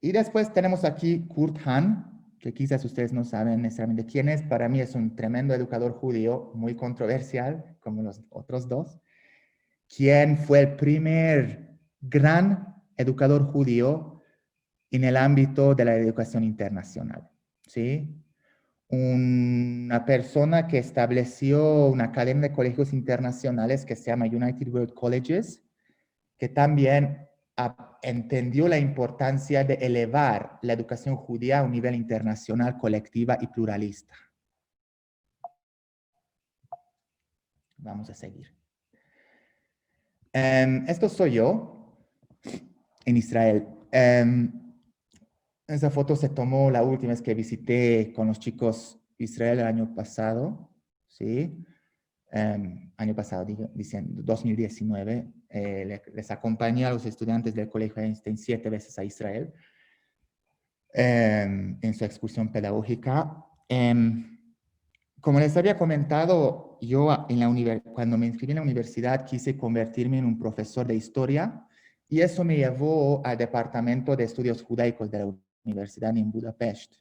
Y después tenemos aquí Kurt Hahn, que quizás ustedes no saben necesariamente quién es. Para mí es un tremendo educador judío, muy controversial, como los otros 2, quien fue el primer gran educador judío en el ámbito de la educación internacional, ¿sí? Una persona que estableció una cadena de colegios internacionales que se llama United World Colleges, que también entendió la importancia de elevar la educación judía a un nivel internacional, colectiva y pluralista. Vamos a seguir. Esto soy yo en Israel. Esa foto se tomó la última vez que visité con los chicos Israel el año pasado, ¿sí? Año pasado, diciendo 2019, les acompañé a los estudiantes del Colegio Einstein 7 veces a Israel en su excursión pedagógica. Como les había comentado, yo cuando me inscribí en la universidad quise convertirme en un profesor de historia y eso me llevó al Departamento de Estudios Judaicos de la Universidad en Budapest,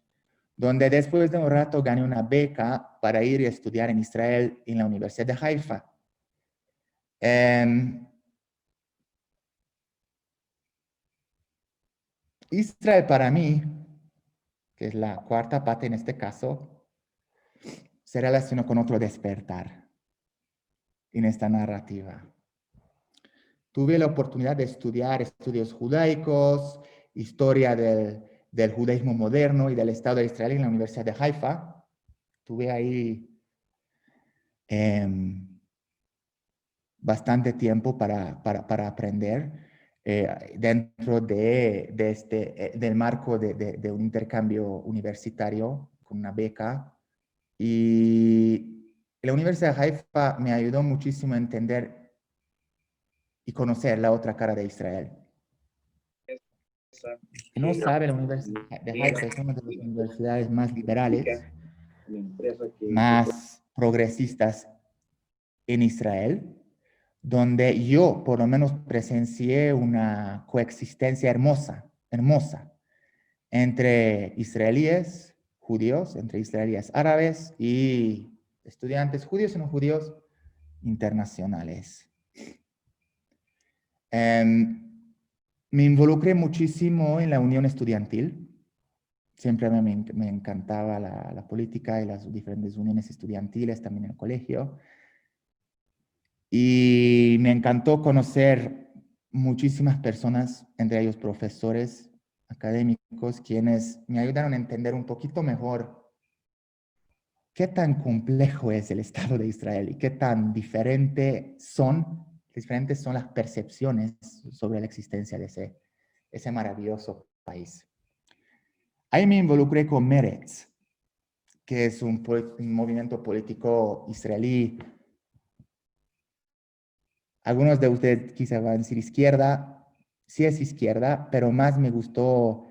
donde después de un rato gané una beca para ir y estudiar en Israel en la Universidad de Haifa. Israel para mí, que es la cuarta parte en este caso, se relaciona con otro despertar en esta narrativa. Tuve la oportunidad de estudiar estudios judaicos, historia del judaísmo moderno y del Estado de Israel en la Universidad de Haifa. Tuve ahí bastante tiempo para aprender dentro del marco de un intercambio universitario con una beca. Y la Universidad de Haifa me ayudó muchísimo a entender y conocer la otra cara de Israel. Si no sabe, la Universidad de Haifa es una de las universidades más liberales, más progresistas en Israel, donde yo por lo menos presencié una coexistencia hermosa entre israelíes judíos, entre israelíes árabes y estudiantes judíos y no judíos internacionales. Me involucré muchísimo en la unión estudiantil Siempre me encantaba la política y las diferentes uniones estudiantiles también en el colegio. Y me encantó conocer muchísimas personas, entre ellos profesores académicos, quienes me ayudaron a entender un poquito mejor qué tan complejo es el Estado de Israel y qué tan diferentes son las percepciones sobre la existencia de ese maravilloso país. Ahí me involucré con Meretz, que es un movimiento político israelí. Algunos de ustedes quizá van a decir izquierda, sí es izquierda, pero más me gustó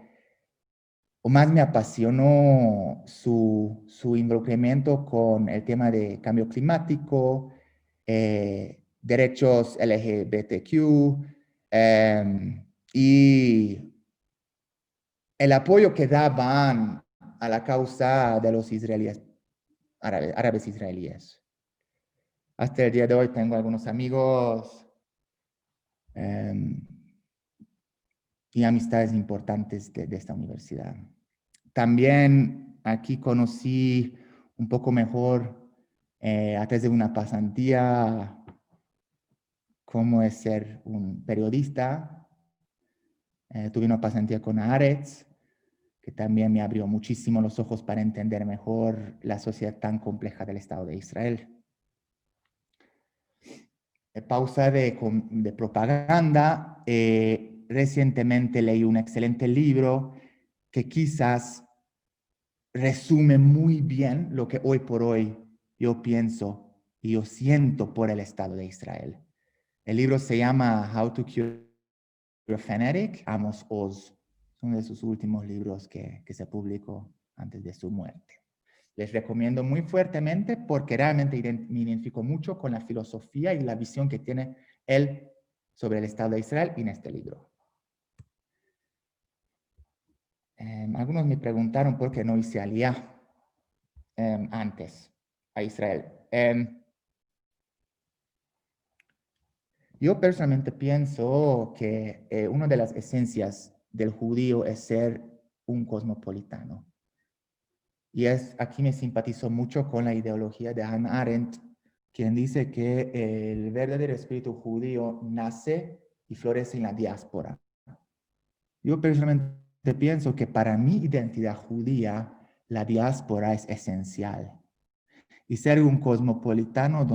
o más me apasionó su involucramiento con el tema de cambio climático, derechos LGBTQ, y el apoyo que daban a la causa de los israelíes, árabes israelíes. Hasta el día de hoy tengo algunos amigos y amistades importantes de esta universidad. También aquí conocí un poco mejor, a través de una pasantía, cómo es ser un periodista. Tuve una pasantía con Haaretz, que también me abrió muchísimo los ojos para entender mejor la sociedad tan compleja del Estado de Israel. Pausa de propaganda. Recientemente leí un excelente libro que quizás resume muy bien lo que hoy por hoy yo pienso y yo siento por el Estado de Israel. El libro se llama How to Cure a Fanatic, Amos Oz. Es uno de sus últimos libros que se publicó antes de su muerte. Les recomiendo muy fuertemente porque realmente me identifico mucho con la filosofía y la visión que tiene él sobre el Estado de Israel en este libro. Algunos me preguntaron por qué no hice aliyah antes a Israel. Yo personalmente pienso que una de las esencias del judío es ser un cosmopolitano. Y aquí me simpatizo mucho con la ideología de Hannah Arendt, quien dice que el verdadero espíritu judío nace y florece en la diáspora. Yo personalmente pienso que para mi identidad judía, la diáspora es esencial. Y ser un cosmopolitano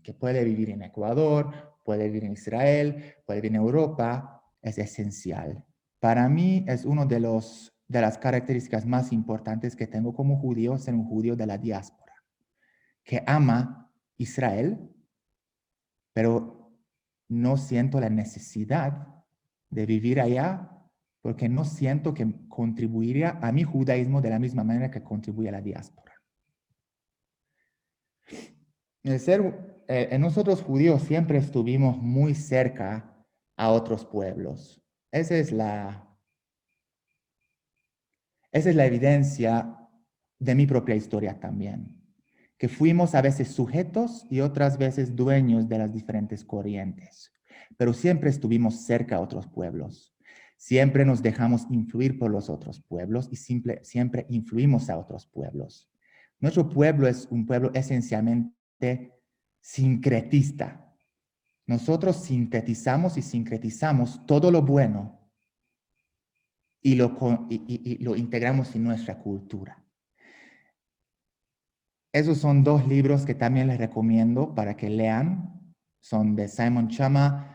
que puede vivir en Ecuador, puede vivir en Israel, puede vivir en Europa, es esencial. Para mí es una de las características más importantes que tengo como judío, ser un judío de la diáspora, que ama Israel, pero no siento la necesidad de vivir allá porque no siento que contribuiría a mi judaísmo de la misma manera que contribuye a la diáspora. Nosotros judíos siempre estuvimos muy cerca a otros pueblos. Esa es la evidencia de mi propia historia también, que fuimos a veces sujetos y otras veces dueños de las diferentes corrientes, pero siempre estuvimos cerca a otros pueblos. Siempre nos dejamos influir por los otros pueblos y siempre influimos a otros pueblos. Nuestro pueblo es un pueblo esencialmente sincretista. Nosotros sintetizamos y sincretizamos todo lo bueno y lo integramos en nuestra cultura. Esos son dos libros que también les recomiendo para que lean. Son de Simon Chama,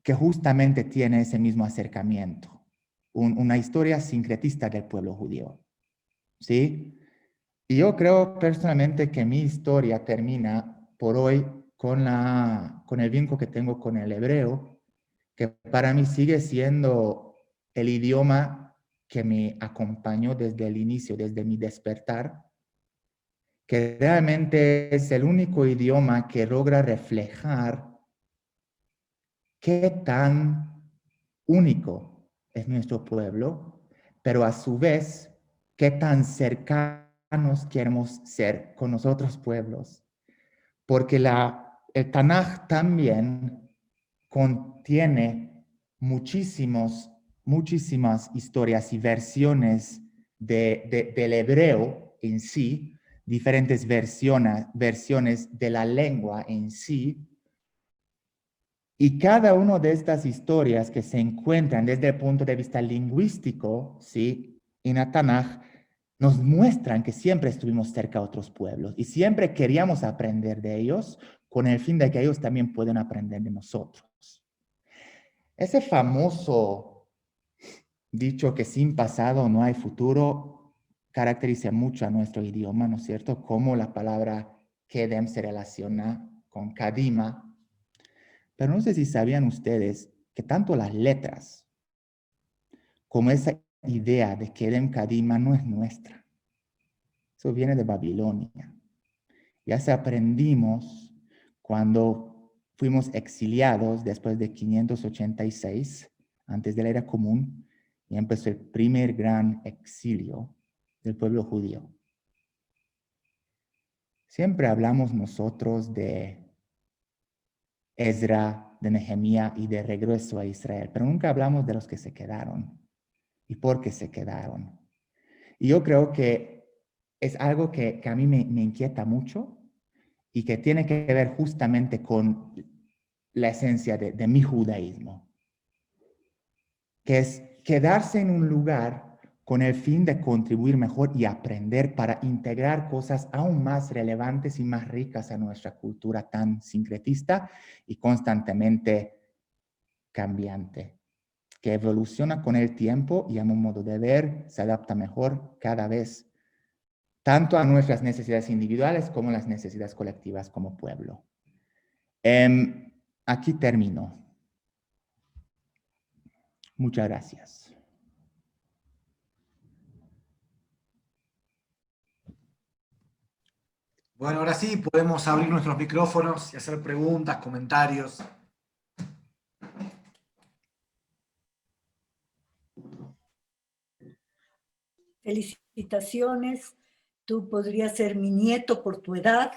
que justamente tiene ese mismo acercamiento. Una historia sincretista del pueblo judío. ¿Sí? Y yo creo personalmente que mi historia termina por hoy con el vínculo que tengo con el hebreo, que para mí sigue siendo el idioma que me acompañó desde el inicio, desde mi despertar, que realmente es el único idioma que logra reflejar qué tan único es nuestro pueblo, pero a su vez, qué tan cercanos queremos ser con los otros pueblos. Porque el Tanaj también contiene muchísimas historias y versiones del hebreo en sí, diferentes versiones de la lengua en sí, y cada una de estas historias que se encuentran desde el punto de vista lingüístico, ¿sí?, en la Tanaj, nos muestran que siempre estuvimos cerca de otros pueblos y siempre queríamos aprender de ellos con el fin de que ellos también puedan aprender de nosotros. Ese famoso dicho que sin pasado no hay futuro caracteriza mucho a nuestro idioma, ¿no es cierto? Como la palabra kedem se relaciona con kadima. Pero no sé si sabían ustedes que tanto las letras como esa idea de kedem kadima no es nuestra. Eso viene de Babilonia. Ya se aprendimos cuando fuimos exiliados después de 586, antes de la era común, y empezó el primer gran exilio del pueblo judío. Siempre hablamos nosotros de Ezra, de Nehemías y de regreso a Israel, pero nunca hablamos de los que se quedaron y por qué se quedaron. Y yo creo que es algo que a mí me inquieta mucho y que tiene que ver justamente con la esencia de mi judaísmo, que es quedarse en un lugar con el fin de contribuir mejor y aprender para integrar cosas aún más relevantes y más ricas a nuestra cultura tan sincretista y constantemente cambiante, que evoluciona con el tiempo y a mi modo de ver se adapta mejor cada vez, tanto a nuestras necesidades individuales como a las necesidades colectivas como pueblo. Aquí termino. Muchas gracias. Bueno, ahora sí podemos abrir nuestros micrófonos y hacer preguntas, comentarios. Felicitaciones, tú podrías ser mi nieto por tu edad,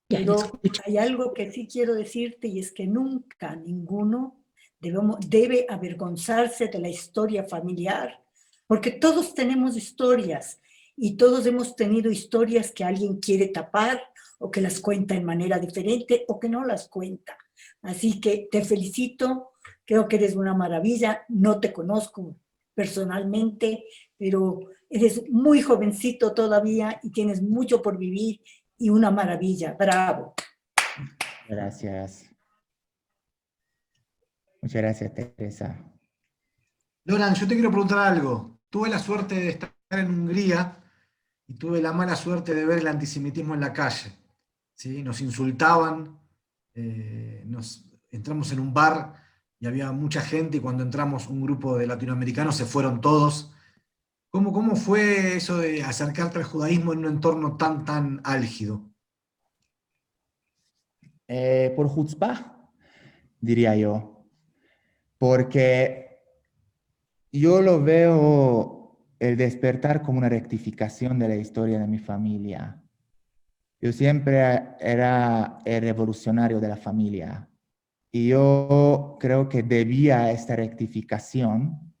pero hay algo que sí quiero decirte y es que nunca ninguno debe avergonzarse de la historia familiar, porque todos tenemos historias y todos hemos tenido historias que alguien quiere tapar o que las cuenta de manera diferente o que no las cuenta. Así que te felicito, creo que eres una maravilla, no te conozco personalmente, pero eres muy jovencito todavía y tienes mucho por vivir y una maravilla. Bravo. Gracias. Muchas gracias, Teresa. Loran, yo te quiero preguntar algo. Tuve la suerte de estar en Hungría y tuve la mala suerte de ver el antisemitismo en la calle. ¿Sí? Nos insultaban, entramos en un bar y había mucha gente y cuando entramos un grupo de latinoamericanos se fueron todos. ¿Cómo fue eso de acercarte al judaísmo en un entorno tan álgido? Por Jutzpah, diría yo, porque yo lo veo el despertar como una rectificación de la historia de mi familia. Yo siempre era el revolucionario de la familia y yo creo que debía esta rectificación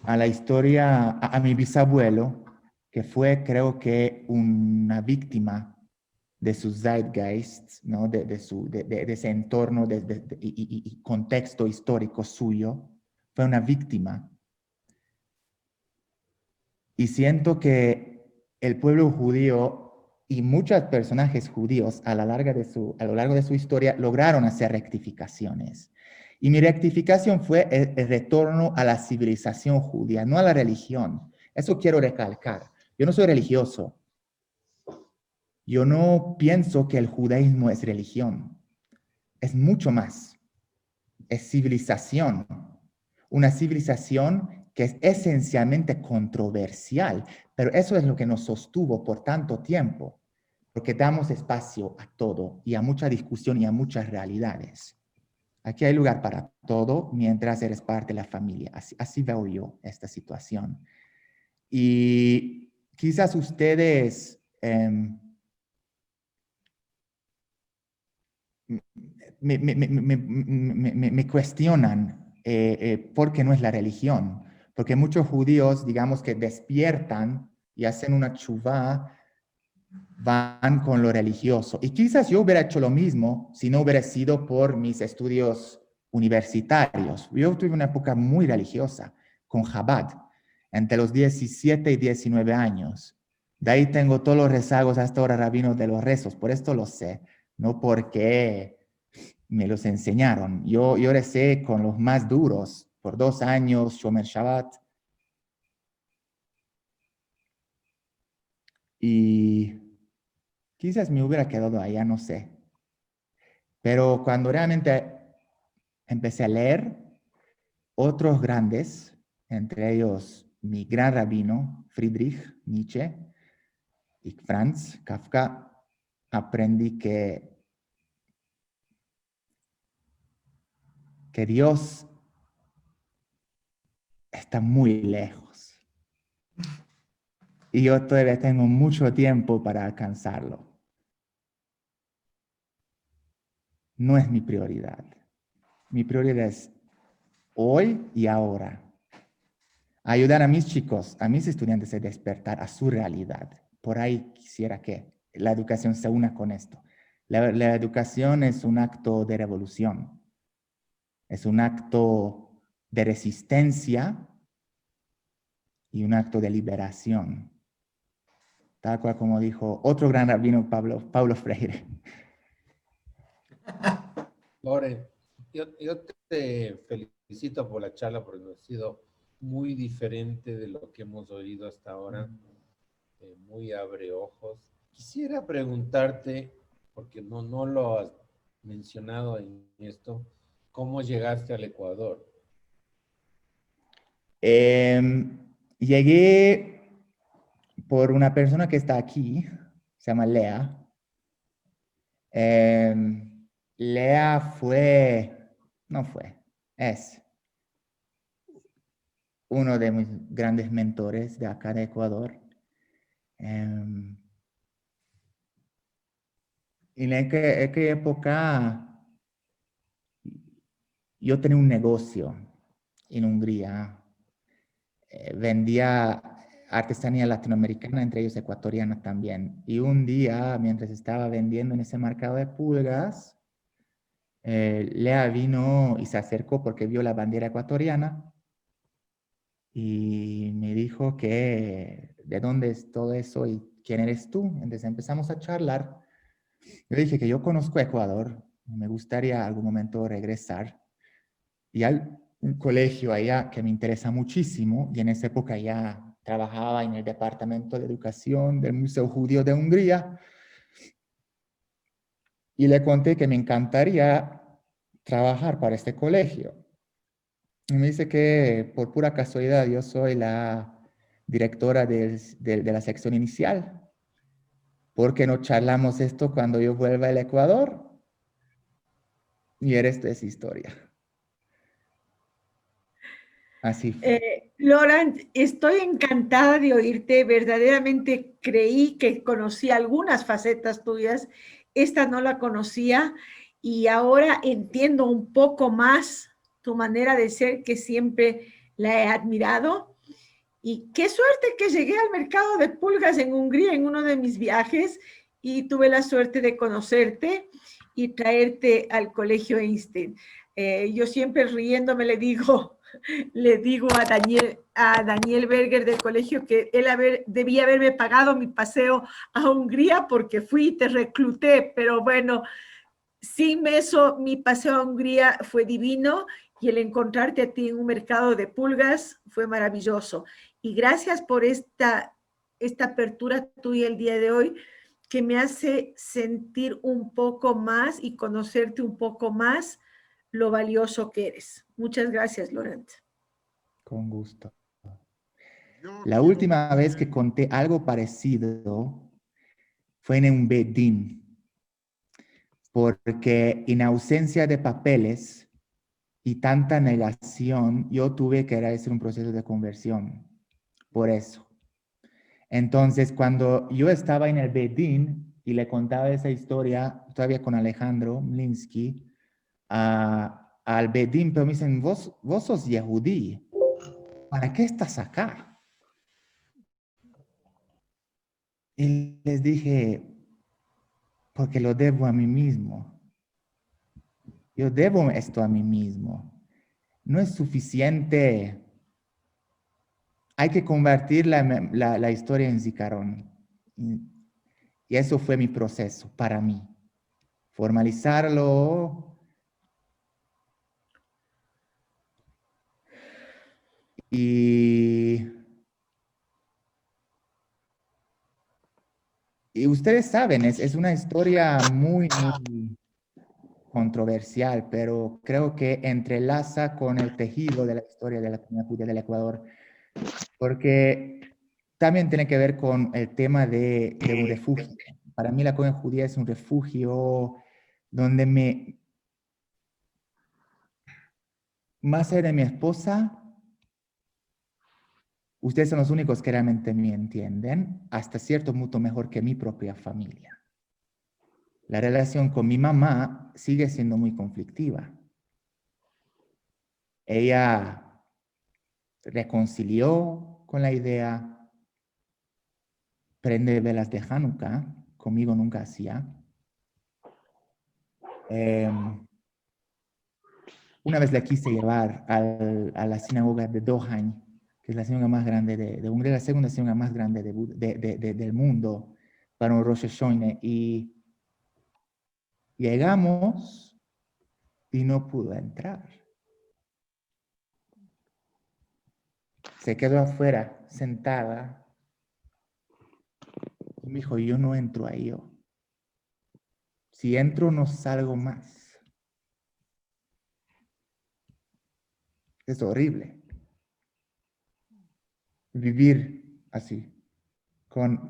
a la historia, a mi bisabuelo, que fue, creo que, una víctima de su zeitgeist, ¿no? de ese entorno y contexto histórico suyo. Fue una víctima. Y siento que el pueblo judío y muchos personajes judíos a lo largo de su historia lograron hacer rectificaciones. Y mi rectificación fue el retorno a la civilización judía, no a la religión. Eso quiero recalcar. Yo no soy religioso. Yo no pienso que el judaísmo es religión. Es mucho más. Es civilización. Una civilización que es esencialmente controversial, pero eso es lo que nos sostuvo por tanto tiempo, porque damos espacio a todo y a mucha discusión y a muchas realidades. Aquí hay lugar para todo mientras eres parte de la familia. Así veo yo esta situación. Y quizás ustedes me cuestionan por qué no es la religión, Porque muchos judíos, digamos que despiertan y hacen una chuvá, van con lo religioso. Y quizás yo hubiera hecho lo mismo si no hubiera sido por mis estudios universitarios. Yo tuve una época muy religiosa con Chabad, entre los 17 y 19 años. De ahí tengo todos los rezagos hasta ahora, rabino, de los rezos. Por esto lo sé, no porque me los enseñaron. Yo recé con los más duros por 2 años, Shomer Shabbat. Y quizás me hubiera quedado allá, no sé. Pero cuando realmente empecé a leer, otros grandes, entre ellos mi gran rabino, Friedrich Nietzsche y Franz Kafka, aprendí que Dios está muy lejos. Y yo todavía tengo mucho tiempo para alcanzarlo. No es mi prioridad. Mi prioridad es hoy y ahora. Ayudar a mis chicos, a mis estudiantes a despertar a su realidad. Por ahí quisiera que la educación se una con esto. La educación es un acto de revolución. Es un acto de resistencia y un acto de liberación. Tal cual como dijo otro gran rabino, Paulo Freire. Loren, yo te felicito por la charla porque ha sido muy diferente de lo que hemos oído hasta ahora. Muy abre ojos. Quisiera preguntarte, porque no lo has mencionado en esto, ¿cómo llegaste al Ecuador? Llegué por una persona que está aquí, se llama Lea. Lea es uno de mis grandes mentores de acá de Ecuador. Y en aquella época yo tenía un negocio en Hungría. Vendía artesanía latinoamericana, entre ellos ecuatoriana también. Y un día, mientras estaba vendiendo en ese mercado de pulgas, Lea vino y se acercó porque vio la bandera ecuatoriana y me dijo que de dónde es todo eso y quién eres tú. Entonces empezamos a charlar. Yo dije que yo conozco Ecuador, me gustaría algún momento regresar. Y hay un colegio allá que me interesa muchísimo, y en esa época ya trabajaba en el Departamento de Educación del Museo Judío de Hungría, y le conté que me encantaría trabajar para este colegio. Y me dice que por pura casualidad yo soy la directora de la sección inicial. ¿Por qué no charlamos esto cuando yo vuelva al Ecuador? Y esto es historia. Así fue. Laurent, estoy encantada de oírte. Verdaderamente creí que conocía algunas facetas tuyas. Esta no la conocía y ahora entiendo un poco más tu manera de ser, que siempre la he admirado. Y qué suerte que llegué al mercado de pulgas en Hungría en uno de mis viajes y tuve la suerte de conocerte y traerte al Colegio Einstein. Yo siempre riéndome le digo a Daniel Berger del colegio que él debía haberme pagado mi paseo a Hungría porque fui y te recluté, pero bueno, sin eso mi paseo a Hungría fue divino y el encontrarte a ti en un mercado de pulgas fue maravilloso. Y gracias por esta apertura tuya el día de hoy, que me hace sentir un poco más y conocerte un poco más lo valioso que eres. Muchas gracias, Laurent. Con gusto. La última vez que conté algo parecido fue en un bedín, porque en ausencia de papeles y tanta negación, yo tuve que hacer un proceso de conversión. Por eso. Entonces, cuando yo estaba en el bedín y le contaba esa historia, todavía con Alejandro Mlinsky, al bedín, pero me dicen, vos sos yehudí. ¿para qué estás acá? Y les dije, porque lo debo a mí mismo. Yo debo esto a mí mismo. No es suficiente. Hay que convertir la historia en Zicarón. Y eso fue mi proceso para mí. Formalizarlo. Y ustedes saben, es una historia muy, muy controversial, pero creo que entrelaza con el tejido de la historia de la comunidad judía del Ecuador, porque también tiene que ver con el tema de un refugio. Para mí la comunidad judía es un refugio donde más allá de mi esposa, ustedes son los únicos que realmente me entienden, hasta cierto punto mejor que mi propia familia. La relación con mi mamá sigue siendo muy conflictiva. Ella reconcilió con la idea, prende velas de Hanukkah, conmigo nunca hacía. Una vez la quise llevar a la sinagoga de Dohain, que es la sinagoga más grande de Hungría, la segunda sinagoga más grande del mundo, para un Rosh Hashanah, y llegamos y no pudo entrar. Se quedó afuera, sentada, y me dijo, yo no entro ahí yo. Si entro, no salgo más. Es horrible vivir así, con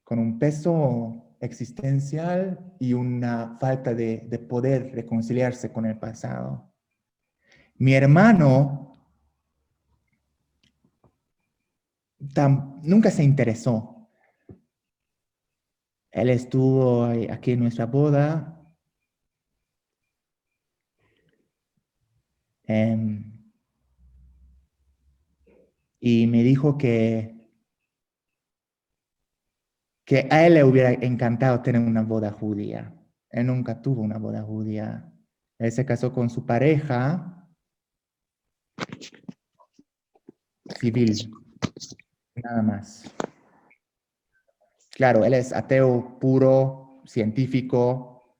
un peso existencial y una falta de poder reconciliarse con el pasado. Mi hermano nunca se interesó. Él estuvo aquí en nuestra boda. Y me dijo que a él le hubiera encantado tener una boda judía. Él nunca tuvo una boda judía. Él se casó con su pareja civil, nada más. Claro, él es ateo puro, científico.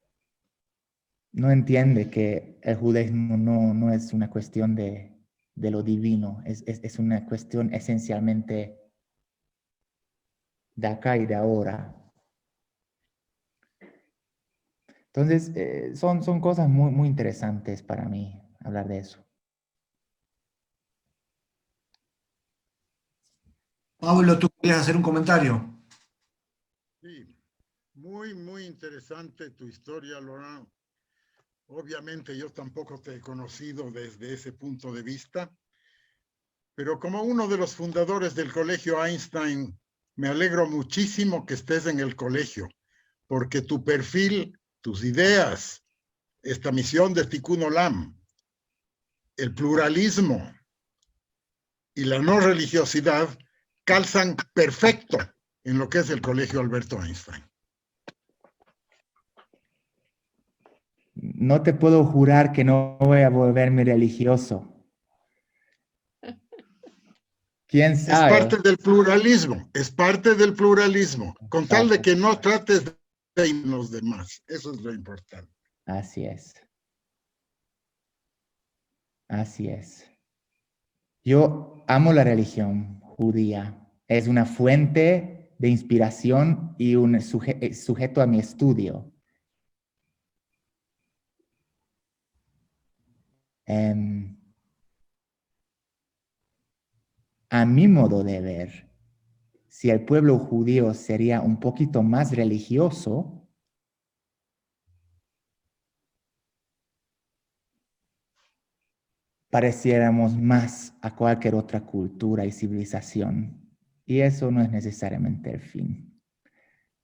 No entiende que el judaísmo no es una cuestión de lo divino. Es una cuestión esencialmente de acá y de ahora. Entonces, son cosas muy, muy interesantes para mí hablar de eso. Pablo, ¿tú querías hacer un comentario? Sí, muy interesante tu historia, Laurent. Obviamente yo tampoco te he conocido desde ese punto de vista, pero como uno de los fundadores del Colegio Einstein, me alegro muchísimo que estés en el colegio, porque tu perfil, tus ideas, esta misión de Tikkun Olam, el pluralismo y la no religiosidad calzan perfecto en lo que es el Colegio Alberto Einstein. No te puedo jurar que no voy a volverme religioso. ¿Quién sabe? Es parte del pluralismo, es parte del pluralismo, con tal de que no trates de los demás. Eso es lo importante. Así es. Así es. Yo amo la religión judía. Es una fuente de inspiración y un sujeto a mi estudio. A mi modo de ver, si el pueblo judío sería un poquito más religioso, pareciéramos más a cualquier otra cultura y civilización. Y eso no es necesariamente el fin.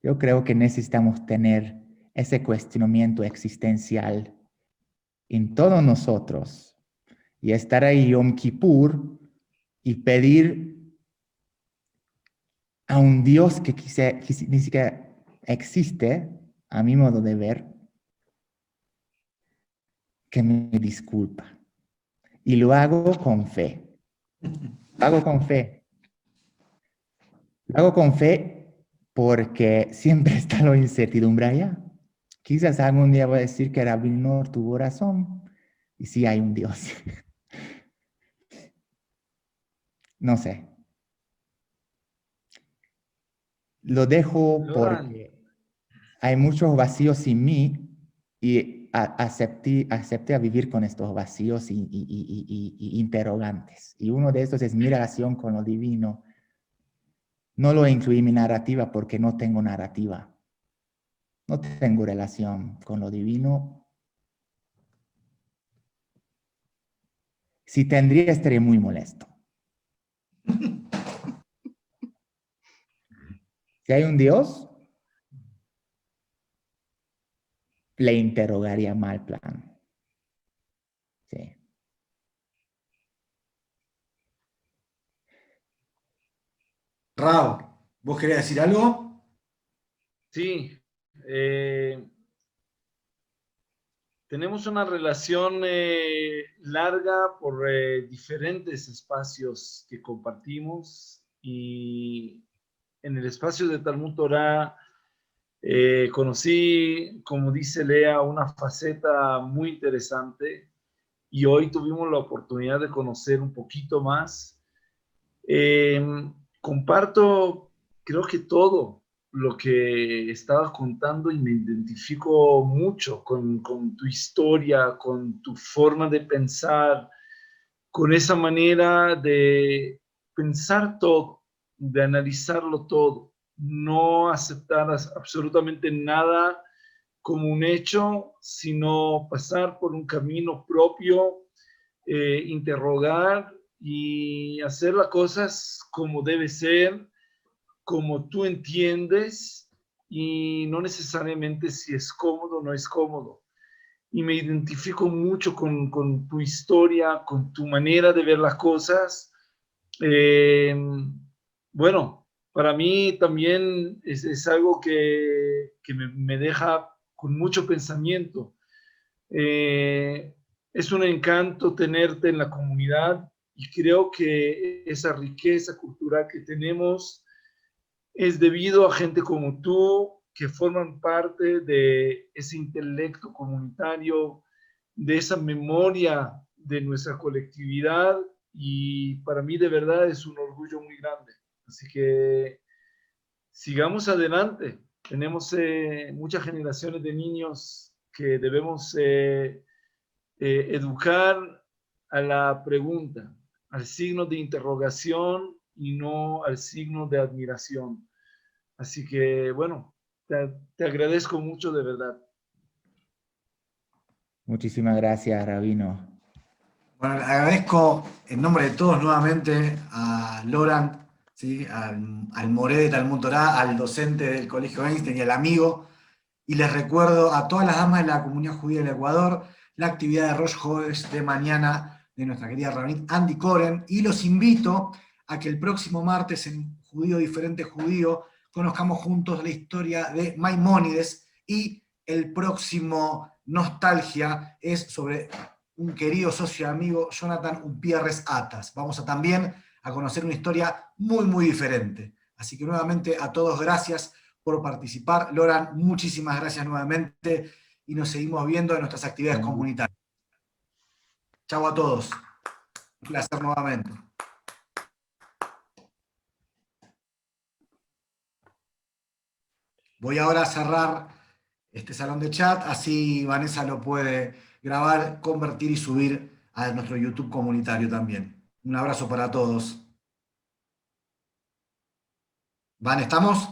Yo creo que necesitamos tener ese cuestionamiento existencial en todos nosotros y estar ahí Yom Kippur y pedir a un Dios que ni siquiera existe, a mi modo de ver, que me disculpa. Y lo hago con fe. Lo hago con fe. Lo hago con fe porque siempre está la incertidumbre allá. Quizás algún día voy a decir que Rabino tuvo razón y sí hay un Dios. No sé. Lo dejo porque hay muchos vacíos en mí y acepté a vivir con estos vacíos y interrogantes. Y uno de estos es mi relación con lo divino. No lo incluí en mi narrativa porque no tengo narrativa. No tengo relación con lo divino. Si tendría, estaría muy molesto. Si hay un Dios, le interrogaría mal plan. Sí. Rao, ¿vos querías decir algo? Sí, tenemos una relación larga por diferentes espacios que compartimos y en el espacio de Talmud Torah conocí, como dice Lea, una faceta muy interesante y hoy tuvimos la oportunidad de conocer un poquito más. Comparto, creo que todo lo que estabas contando y me identifico mucho con tu historia, con tu forma de pensar, con esa manera de pensar todo, de analizarlo todo, no aceptar absolutamente nada como un hecho, sino pasar por un camino propio, interrogar y hacer las cosas como debe ser, como tú entiendes, y no necesariamente si es cómodo o no es cómodo. Y me identifico mucho con tu historia, con tu manera de ver las cosas. Eh, bueno, para mí también es algo que me deja con mucho pensamiento. Eh, es un encanto tenerte en la comunidad y creo que esa riqueza cultural que tenemos es debido a gente como tú que forman parte de ese intelecto comunitario, de esa memoria de nuestra colectividad y para mí de verdad es un orgullo muy grande. Así que sigamos adelante. Tenemos muchas generaciones de niños que debemos educar a la pregunta, al signo de interrogación y no al signo de admiración. Así que, bueno, te agradezco mucho de verdad. Muchísimas gracias, Rabino. Bueno, le agradezco en nombre de todos nuevamente a Loran, ¿sí? al Moré de Talmud Torah, al docente del Colegio Einstein y al amigo. Y les recuerdo a todas las damas de la comunidad judía del Ecuador la actividad de Rosh Hodesh de mañana de nuestra querida Rabinit Andy Koren. Y los invito a que el próximo martes en Judío Diferente Judío conozcamos juntos la historia de Maimónides y el próximo Nostalgia es sobre un querido socio y amigo, Jonathan Umpierres Atas. Vamos a también a conocer una historia muy, muy diferente. Así que nuevamente a todos gracias por participar. Loran, muchísimas gracias nuevamente y nos seguimos viendo en nuestras actividades comunitarias. Chau a todos. Un placer nuevamente. Voy ahora a cerrar este salón de chat, así Vanessa lo puede grabar, convertir y subir a nuestro YouTube comunitario también. Un abrazo para todos. Van, ¿estamos?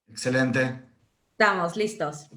Excelente. Estamos listos.